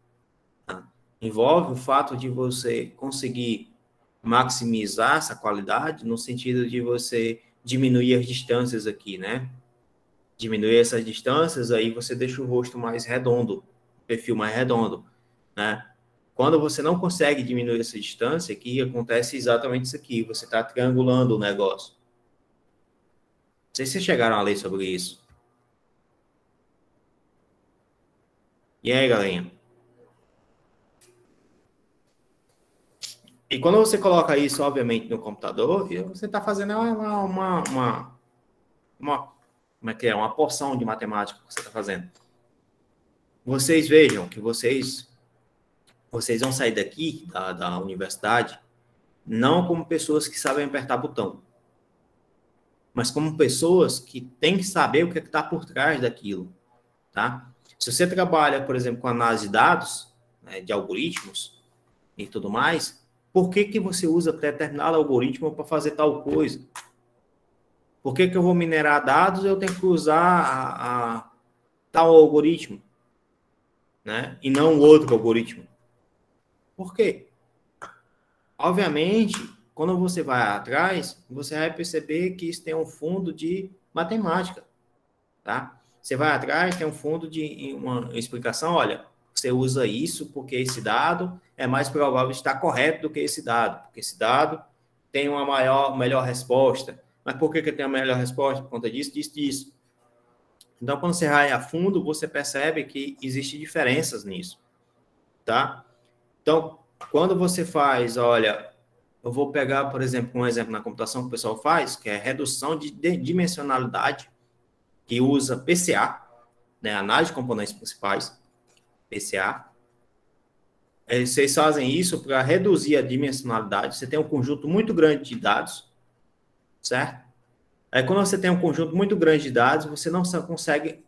Tá? Envolve o fato de você conseguir maximizar essa qualidade no sentido de você diminuir as distâncias aqui, né? Diminuir essas distâncias, aí você deixa o rosto mais redondo, o perfil mais redondo, né? Quando você não consegue diminuir essa distância, aqui acontece exatamente isso aqui, você está triangulando o negócio. Não sei se vocês chegaram a ler sobre isso. E aí, galerinha? E quando você coloca isso, obviamente, no computador, você está fazendo uma porção de matemática que você está fazendo. Vocês vejam que vocês vão sair daqui, da universidade, não como pessoas que sabem apertar botão, mas como pessoas que têm que saber o que está por trás daquilo, tá? Se você trabalha, por exemplo, com análise de dados, né, de algoritmos e tudo mais, por que você usa determinado algoritmo para fazer tal coisa? Por que eu vou minerar dados e eu tenho que usar tal algoritmo, né? E não outro algoritmo? Por quê? Obviamente, quando você vai atrás, você vai perceber que isso tem um fundo de matemática, tá? Você vai atrás, tem um fundo de uma explicação, olha, você usa isso porque esse dado é mais provável de estar correto do que esse dado, porque esse dado tem uma melhor resposta. Mas por que tem a melhor resposta? Por conta disso, disso, disso. Então, quando você vai a fundo, você percebe que existem diferenças nisso, tá? Então, quando você faz, olha, eu vou pegar, por exemplo, um exemplo na computação que o pessoal faz, que é redução de dimensionalidade, que usa PCA, né, análise de componentes principais, PCA. Vocês fazem isso para reduzir a dimensionalidade. Você tem um conjunto muito grande de dados, certo? Aí, quando você tem um conjunto muito grande de dados, você não consegue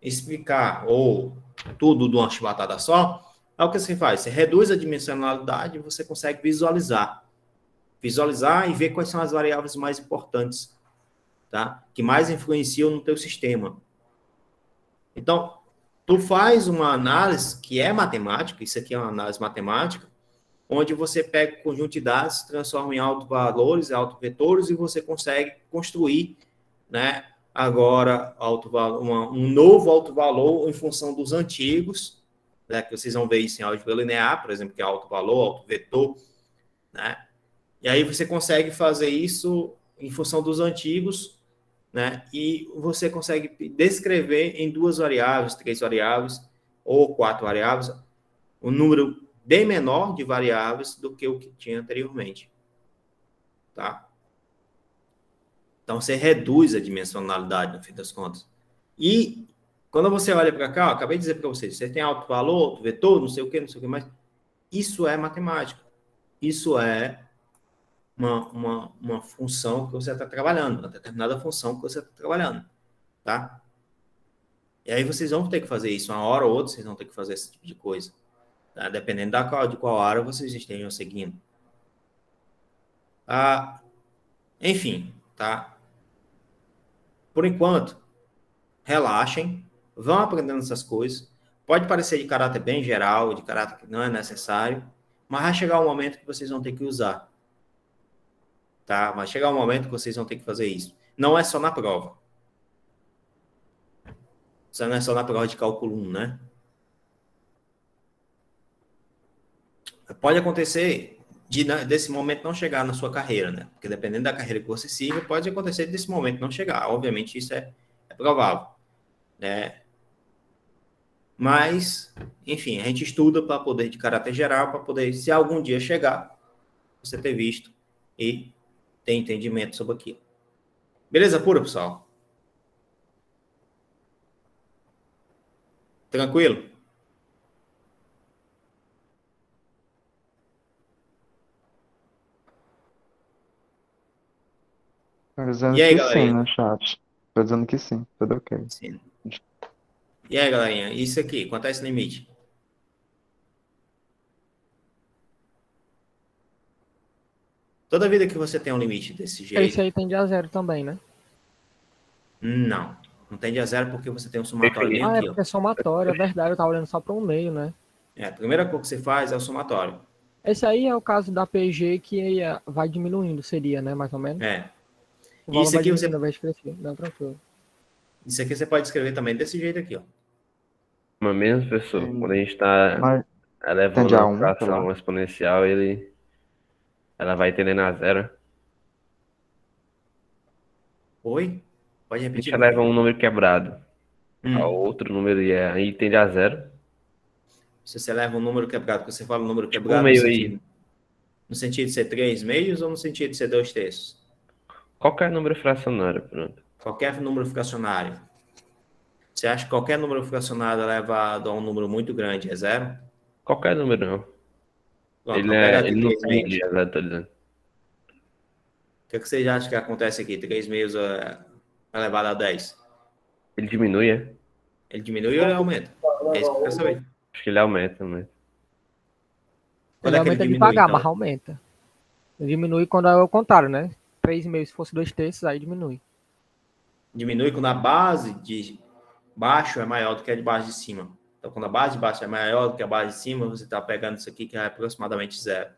explicar ou tudo de uma chibatada só. Aí, o que você faz? Você reduz a dimensionalidade e você consegue visualizar. Visualizar e ver quais são as variáveis mais importantes, tá? Que mais influenciam no teu sistema. Então, tu faz uma análise que é matemática, isso aqui é uma análise matemática, onde você pega o conjunto de dados, transforma em autovalores, autovetores, e você consegue construir, né, agora um novo autovalor em função dos antigos, né, que vocês vão ver isso em álgebra linear, por exemplo, que é autovalor, autovetor, né? E aí você consegue fazer isso em função dos antigos, né? E você consegue descrever em 2 variáveis, 3 variáveis ou 4 variáveis um número bem menor de variáveis do que o que tinha anteriormente, tá? Então, você reduz a dimensionalidade, no fim das contas. E, quando você olha para cá, acabei de dizer para vocês, você tem alto valor, alto vetor, não sei o que mais. Isso é matemática. Isso é uma função que você está trabalhando, uma determinada função que você está trabalhando, tá? E aí, vocês vão ter que fazer isso. Uma hora ou outra, vocês vão ter que fazer esse tipo de coisa. Tá? Dependendo de qual área vocês estejam seguindo. Enfim, tá? Por enquanto, relaxem, vão aprendendo essas coisas. Pode parecer de caráter bem geral, de caráter que não é necessário, mas vai chegar um momento que vocês vão ter que usar. Tá? Vai chegar um momento que vocês vão ter que fazer isso. Não é só na prova. Isso não é só na prova de cálculo 1, né? Pode acontecer desse momento não chegar na sua carreira, né? Porque dependendo da carreira que você siga, pode acontecer desse momento não chegar. Obviamente, isso é provável, né? Mas, enfim, a gente estuda para poder, de caráter geral, para poder, se algum dia chegar, você ter visto e ter entendimento sobre aquilo. Beleza pura, pessoal? Tranquilo? Tô dizendo E aí, que sim galerinha? no chat. Tô dizendo que sim, tudo ok. Sim. E aí, galerinha? Isso aqui, quanto é esse limite? Toda vida que você tem um limite desse jeito... Esse aí tende a 0 também, né? Não. Não tende a 0 porque você tem um somatório bem aqui, ó. Porque é somatório, é verdade. Eu tava olhando só para um meio, né? A primeira coisa que você faz é o somatório. Esse aí é o caso da PG que vai diminuindo, seria, né? Mais ou menos. O valor Isso vai aqui você... diminuindo, vai crescer. Não, tranquilo. Isso aqui você pode escrever também desse jeito aqui, ó. Mas mesmo, professor, quando a gente está elevando a fração exponencial, ela vai tendendo a 0. Oi? Pode A repetir? gente eleva um número quebrado a outro número e aí tende a 0. Se você leva um número quebrado, você fala um número Tipo quebrado meio aí. no sentido de ser 3 meios ou no sentido de ser 2 terços? Qualquer número fracionário, pronto. Qualquer número fracionário. Você acha que qualquer número fracionário elevado a um número muito grande é 0? Qualquer número, não. Pronto, Ele não tende a 0, tô dizendo. O que você acha que acontece aqui? 3 meios elevado a 10? Ele diminui, é? Ele diminui ou ele aumenta? É isso que eu quero saber. Acho que ele aumenta, mas... Quando é que ele aumenta diminui, devagar, então? mas aumenta. Ele diminui quando é o contrário, né? 3,5 se fosse 2 terços, aí diminui. Diminui quando a base de baixo é maior do que a de base de cima. Então, quando a base de baixo é maior do que a base de cima, você está pegando isso aqui que é aproximadamente 0.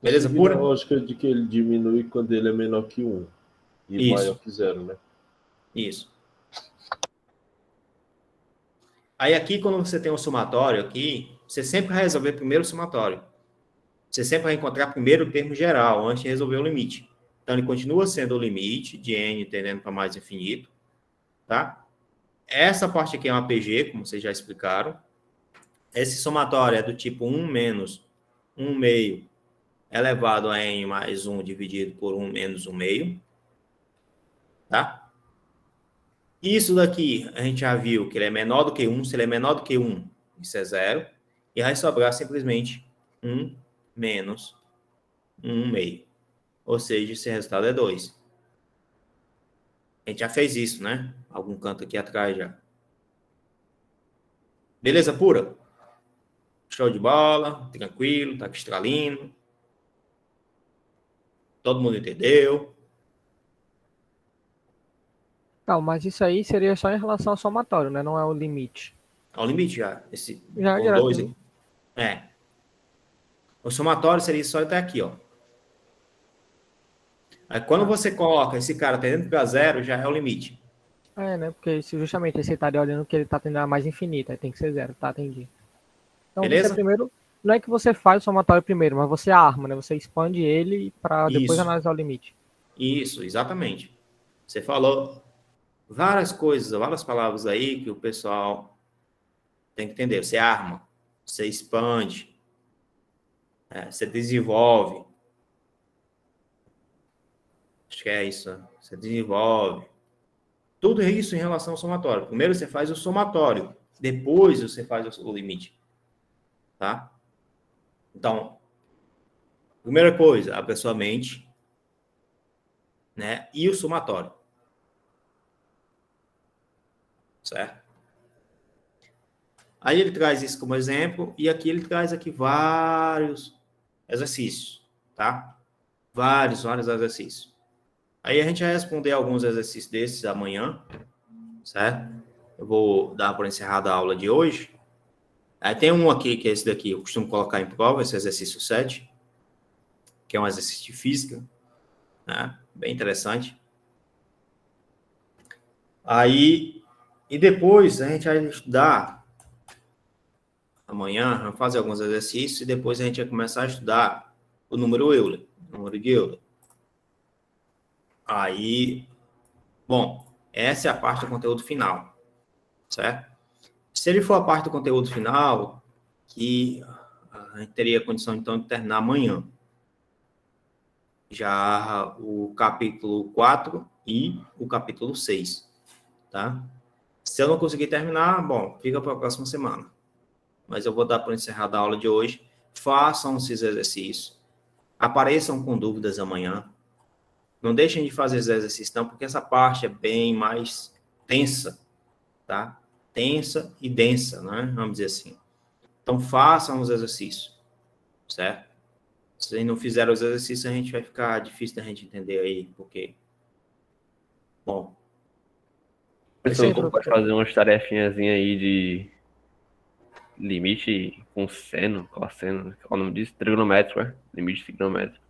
Beleza, pura? A lógica de que ele diminui quando ele é menor que 1 e Isso. maior que 0, né? Isso. Aí aqui, quando você tem um somatório aqui, você sempre vai resolver primeiro o somatório. Você sempre vai encontrar primeiro o termo geral, antes de resolver o limite. Então, ele continua sendo o limite de n tendendo para mais infinito, tá? Essa parte aqui é uma PG, como vocês já explicaram. Esse somatório é do tipo 1 menos 1 meio elevado a n mais 1 dividido por 1 menos 1 meio, tá? Isso daqui, a gente já viu que ele é menor do que 1. Se ele é menor do que 1, isso é 0. E vai sobrar simplesmente 1 menos 1 meio. Ou seja, esse resultado é 2. A gente já fez isso, né? Algum canto aqui atrás já. Beleza pura? Show de bola, tranquilo, tá cristalino. Todo mundo entendeu? Não, mas isso aí seria só em relação ao somatório, né? Não é o limite. É o limite já. Esse Já, com dois aqui. É. O somatório seria só até aqui, ó. Aí quando você coloca esse cara tendendo para 0, já é o limite. É, né? Porque justamente esse estaria olhando que ele tá tendendo a mais infinita, aí tem que ser 0, tá? Entendi. Então, beleza? Você primeiro, não é que você faz o somatório primeiro, mas você arma, né? Você expande ele para depois analisar o limite. Isso, exatamente. Você falou várias coisas, várias palavras aí que o pessoal tem que entender. Você arma, você expande, você desenvolve. Acho que é isso. Você desenvolve. Tudo isso em relação ao somatório. Primeiro você faz o somatório, depois você faz o limite. Tá? Então, primeira coisa, abre a sua mente, né? E o somatório. Certo? Aí ele traz isso como exemplo, e aqui ele traz aqui vários exercícios, tá? Vários exercícios. Aí a gente vai responder alguns exercícios desses amanhã, certo? Eu vou dar por encerrada a aula de hoje. Aí tem um aqui, que é esse daqui, eu costumo colocar em prova, esse exercício 7, que é um exercício de física, né? Bem interessante. Aí, e depois a gente vai estudar, amanhã, vamos fazer alguns exercícios, e depois a gente vai começar a estudar o número Euler, o número de Euler. Aí, bom, essa é a parte do conteúdo final, certo? Se ele for a parte do conteúdo final, que a gente teria condição, então, de terminar amanhã. Já o capítulo 4 e o capítulo 6, tá? Se eu não conseguir terminar, bom, fica para a próxima semana. Mas eu vou dar por encerrada a aula de hoje. Façam esses exercícios. Apareçam com dúvidas amanhã. Não deixem de fazer esses exercícios, não, porque essa parte é bem mais tensa, tá? Tensa e densa, né? Vamos dizer assim. Então, façam os exercícios, certo? Se não fizer os exercícios, a gente vai ficar difícil da gente entender aí, porque... Bom. Pessoal, pode fazer umas tarefinhas aí de limite com seno, cosseno, qual o nome disso? Trigonométrico, é? Limite trigonométrico.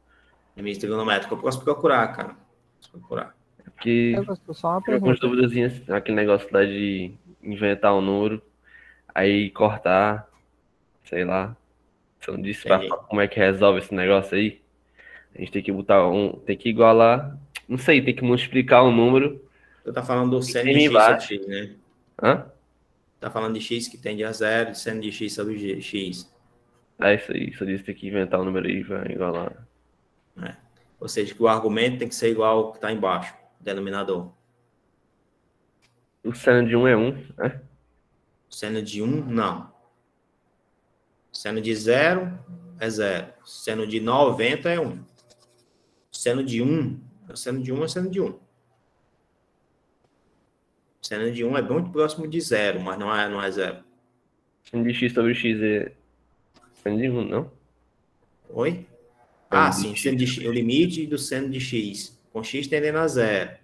Limite trigonométrico, eu posso procurar, cara. Posso procurar. É porque só uma tem algumas duvidazinhas, aquele negócio lá de inventar um número, aí cortar, sei lá. Você não disse como é que resolve esse negócio aí? A gente tem que botar tem que igualar, não sei, tem que multiplicar um número. Você tá falando do seno de x sobre x, né? Hã? Tá falando de x que tende a 0, de seno de x sobre x. É isso aí, só disse que tem que inventar um número aí para igualar. É. Ou seja, que o argumento tem que ser igual ao que está embaixo, denominador. O seno de 1 é 1, né? Seno de 1, não. Seno de 0 é 0. Seno de 90 é 1. Seno de 1 é seno de 1 é seno de 1. Seno de 1 é muito próximo de 0, mas não é 0. Seno de x sobre x é seno de 1, não? Oi? Sim, seno de x, o limite do seno de x, com x tendendo a 0.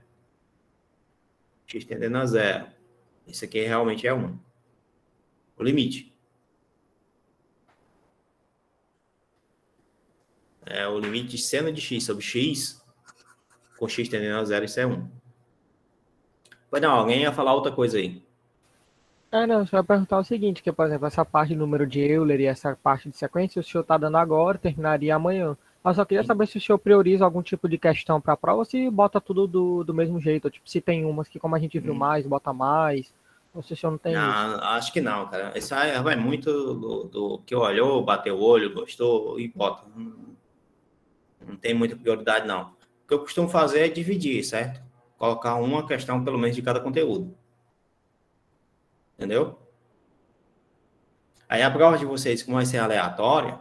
X tendendo a 0. Isso aqui realmente é 1. O limite. É o limite de seno de x sobre x, com x tendendo a 0, isso é 1. Pois não, alguém ia falar outra coisa aí. Não, só ia perguntar o seguinte, que, por exemplo, essa parte de número de Euler e essa parte de sequência, o senhor está dando agora, terminaria amanhã. Eu só queria saber se o senhor prioriza algum tipo de questão para a prova ou se bota tudo do mesmo jeito. Ou, tipo, se tem umas que, como a gente viu mais, bota mais, ou se o senhor não tem isso. Não, acho que não, cara. Isso aí vai muito do que olhou, bateu o olho, gostou e bota. Não tem muita prioridade, não. O que eu costumo fazer é dividir, certo? Colocar uma questão, pelo menos, de cada conteúdo. Entendeu? Aí a prova de vocês, como vai ser aleatória,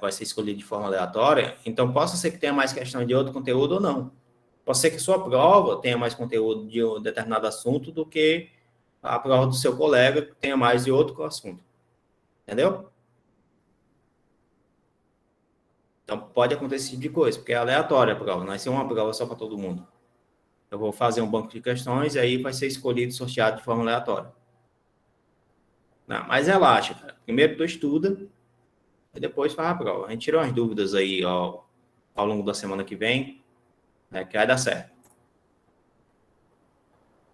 vai ser escolhida de forma aleatória, então possa ser que tenha mais questão de outro conteúdo ou não. Pode ser que sua prova tenha mais conteúdo de um determinado assunto do que a prova do seu colega que tenha mais de outro assunto. Entendeu? Então pode acontecer esse tipo de coisa, porque é aleatória a prova, não vai ser uma prova só para todo mundo. Eu vou fazer um banco de questões e aí vai ser escolhido, sorteado de forma aleatória. Não, mas relaxa, cara. Primeiro tu estuda e depois faz a prova. A gente tira umas dúvidas aí ao longo da semana que vem, né, que vai dar certo.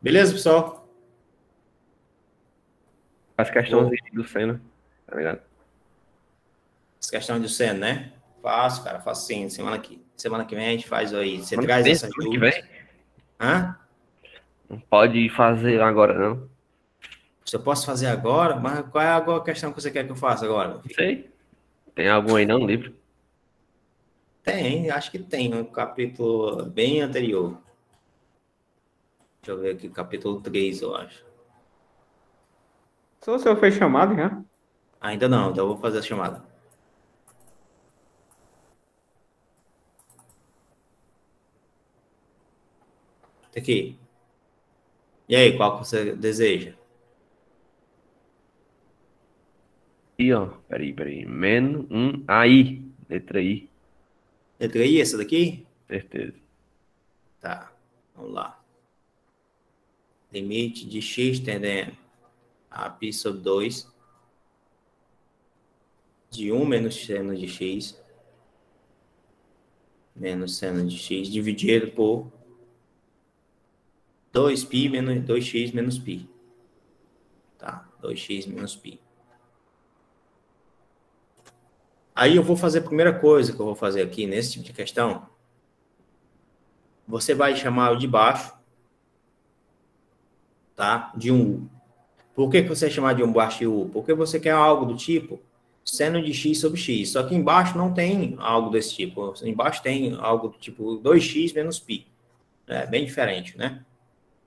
Beleza, pessoal? As questões do Senna, tá ligado? As questões do Senna, né? Faço, cara, faço sim. Semana que vem a gente faz aí. Você Semana traz que vem, essas semana que dúvidas. vem? Hã? Não pode fazer agora, não. Eu posso fazer agora? Mas qual é a questão que você quer que eu faça agora? Não sei. Tem algum aí não no livro? Tem, acho que tem. Um capítulo bem anterior. Deixa eu ver aqui, capítulo 3, eu acho. Só o senhor foi chamado já? Ainda não, então eu vou fazer a chamada. Tá aqui. E aí, qual que você deseja? Aí, ó. Peraí. Menos um. Aí. Letra I. Letra I, essa daqui? Certeza. Tá, vamos lá. Limite de x tendendo a π sobre 2 de 1 menos seno de x menos seno de x dividido por 2π menos 2x menos π. Tá, 2x menos π. Aí eu vou fazer a primeira coisa que eu vou fazer aqui nesse tipo de questão. Você vai chamar o de baixo, tá? De um U. Por que você chamar de um baixo de U? Porque você quer algo do tipo seno de x sobre x. Só que embaixo não tem algo desse tipo. Embaixo tem algo do tipo 2x menos π. É bem diferente, né?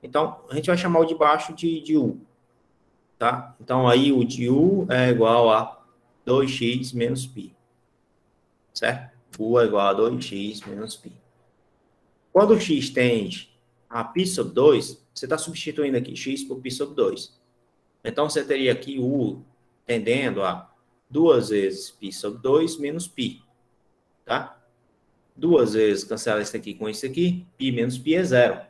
Então, a gente vai chamar o de baixo de U. Tá? Então, aí o de U é igual a 2x menos π. Certo? U é igual a 2x menos π. Quando o x tende a π sobre 2, você está substituindo aqui x por π sobre 2. Então, você teria aqui U tendendo a 2 vezes π sobre 2 menos π. Tá? 2 vezes, cancela isso aqui com isso aqui, π menos π é zero.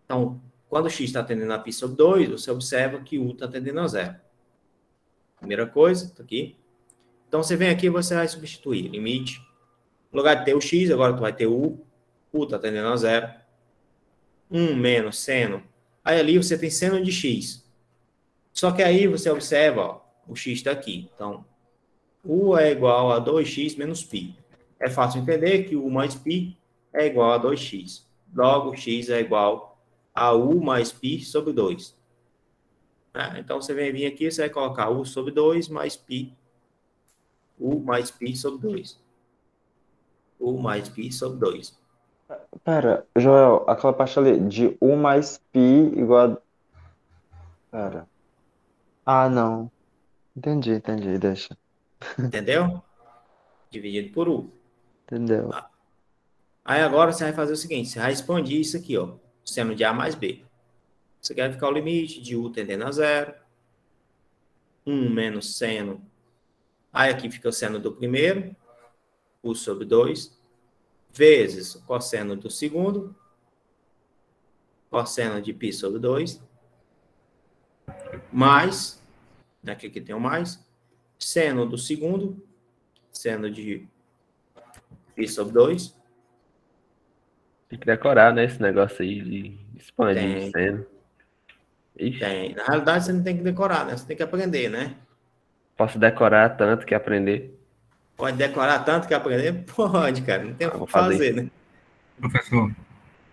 Então, quando o x está tendendo a π sobre 2, você observa que U está tendendo a zero. Primeira coisa, tá aqui. Então, você vem aqui e você vai substituir limite. No lugar de ter o x, agora tu vai ter o U está tendendo a zero. 1 menos seno. Aí ali você tem seno de x. Só que aí você observa, ó, o x está aqui. Então, U é igual a 2x menos π. É fácil entender que U mais π é igual a 2x. Logo, x é igual a U mais π sobre 2. Então, você vem vir aqui, você vai colocar U sobre 2 mais π. U mais π sobre 2. U mais π sobre 2. Pera, Joel, aquela parte ali de U mais π igual a... Pera. Ah, não. Entendi, deixa. Entendeu? Dividido por U. Entendeu? Tá. Aí agora você vai fazer o seguinte, você vai expandir isso aqui, ó. Seno de A mais B. Você quer ficar o limite de U tendendo a zero. 1 menos seno. Aí aqui fica o seno do primeiro. U sobre 2. Vezes o cosseno do segundo. Cosseno de π sobre 2. Mais, aqui tem o mais. Seno do segundo. Seno de π sobre 2. Tem que decorar, né? Esse negócio aí de expandir Tem. seno. Ixi, Tem. Na realidade, você não tem que decorar, né? Você tem que aprender, né? posso decorar tanto que aprender. Pode decorar tanto que aprender? Pode, cara. Não tem o Vou que fazer. fazer, né? Professor,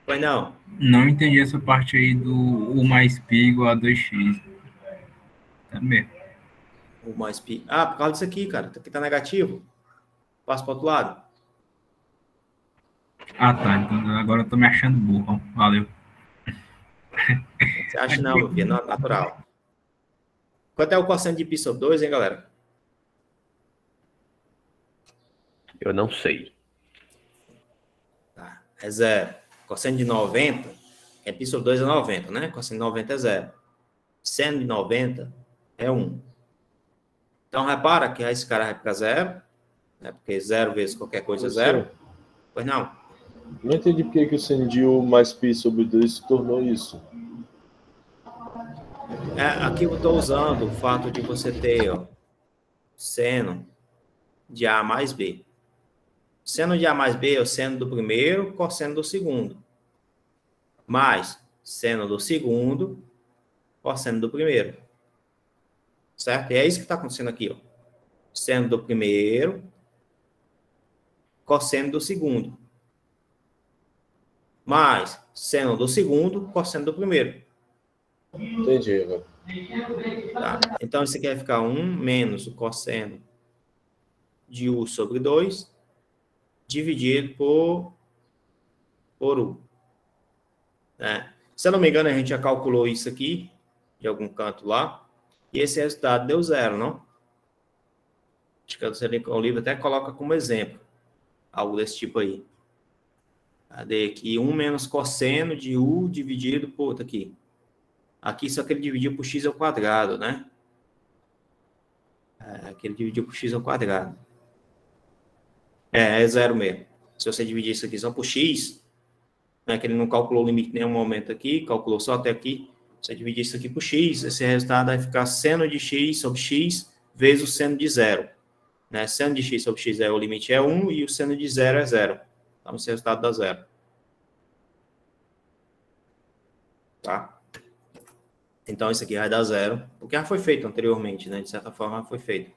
Pois não. não entendi essa parte aí do U mais π igual a 2x. É mesmo. O mais pi. Ah, por causa disso aqui, cara. Isso aqui tá negativo. Passa pro outro lado. Ah, tá. Então agora eu tô me achando burro. Valeu. Você acha não, meu filho. Não, natural. Quanto é o quociente de π sobre 2, hein, galera? Eu não sei. Tá. É 0. Quociente de 90, π sobre 2 é 90, né? Quociente de 90 é 0. Seno de 90 é 1. Então, repara que esse cara vai ficar 0, né? Porque 0 vezes qualquer coisa é 0. Pois não. Não entendi por que o seno de U mais π sobre 2 se tornou isso. Aqui eu estou usando o fato de você ter, ó, seno de A mais B. Seno de A mais B é o seno do primeiro, cosseno do segundo. Mais seno do segundo, cosseno do primeiro. Certo? E é isso que está acontecendo aqui, ó. Seno do primeiro, cosseno do segundo. Mais seno do segundo, cosseno do primeiro. Entendi, agora. Tá? Então, isso aqui vai ficar 1 menos o cosseno de U sobre 2, dividido por U. Né? Se eu não me engano, a gente já calculou isso aqui, de algum canto lá, e esse resultado deu 0, não? Acho que o livro até coloca como exemplo, algo desse tipo aí. Cadê aqui? 1 menos cosseno de U dividido por... Tá aqui. Aqui só que ele dividiu por x ao quadrado, né? Aqui ele dividiu por x ao quadrado. É 0 mesmo. Se você dividir isso aqui só por x, né, que ele não calculou o limite em nenhum momento aqui, calculou só até aqui, você dividir isso aqui por x, esse resultado vai ficar seno de x sobre x vezes o seno de 0. Né? Seno de x sobre x o limite é 1 e o seno de 0 é 0. Então, esse resultado dá 0. Tá? Então, isso aqui vai dar 0, porque já foi feito anteriormente, né? De certa forma, foi feito.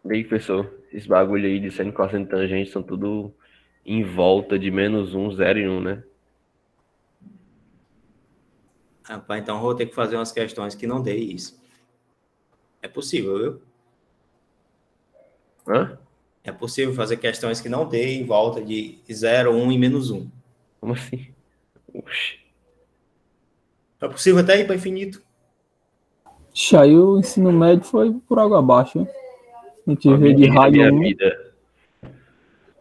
E aí, professor, esses bagulho aí de seno, cosseno e tangente são tudo em volta de menos 1, 0 e 1, né? Rapaz, então eu vou ter que fazer umas questões que não dê isso. É possível, viu? Hã? É possível fazer questões que não dê em volta de 0, 1 e menos 1. Como assim? Oxi. É possível até ir para infinito. Aí o ensino médio foi por água abaixo, hein? A gente Uma vê de mentira da minha raio 1. vida.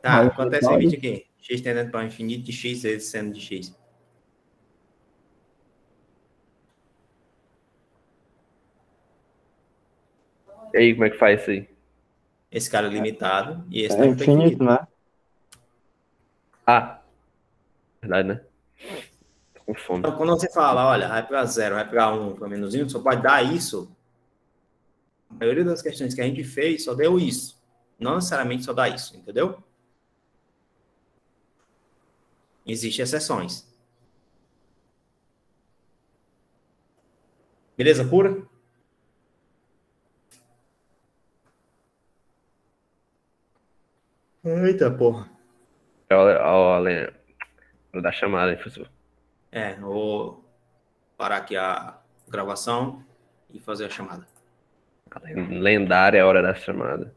Tá, Raio quanto é esse verdade. limite aqui? X tendendo para o infinito de x vezes seno de x. E aí, como é que faz isso aí? Esse cara é limitado e esse É tá indo para infinito, infinito. né? Ah, verdade, né? Tô com fome. Então, quando você fala, olha, vai para 0, vai para 1, para menos 1, só pode dar isso. A maioria das questões que a gente fez só deu isso. Não necessariamente só dá isso, entendeu? Existem exceções. Beleza pura? Eita, porra. Olha da chamada, hein, professor? Vou parar aqui a gravação e fazer a chamada. Lendária a hora da chamada.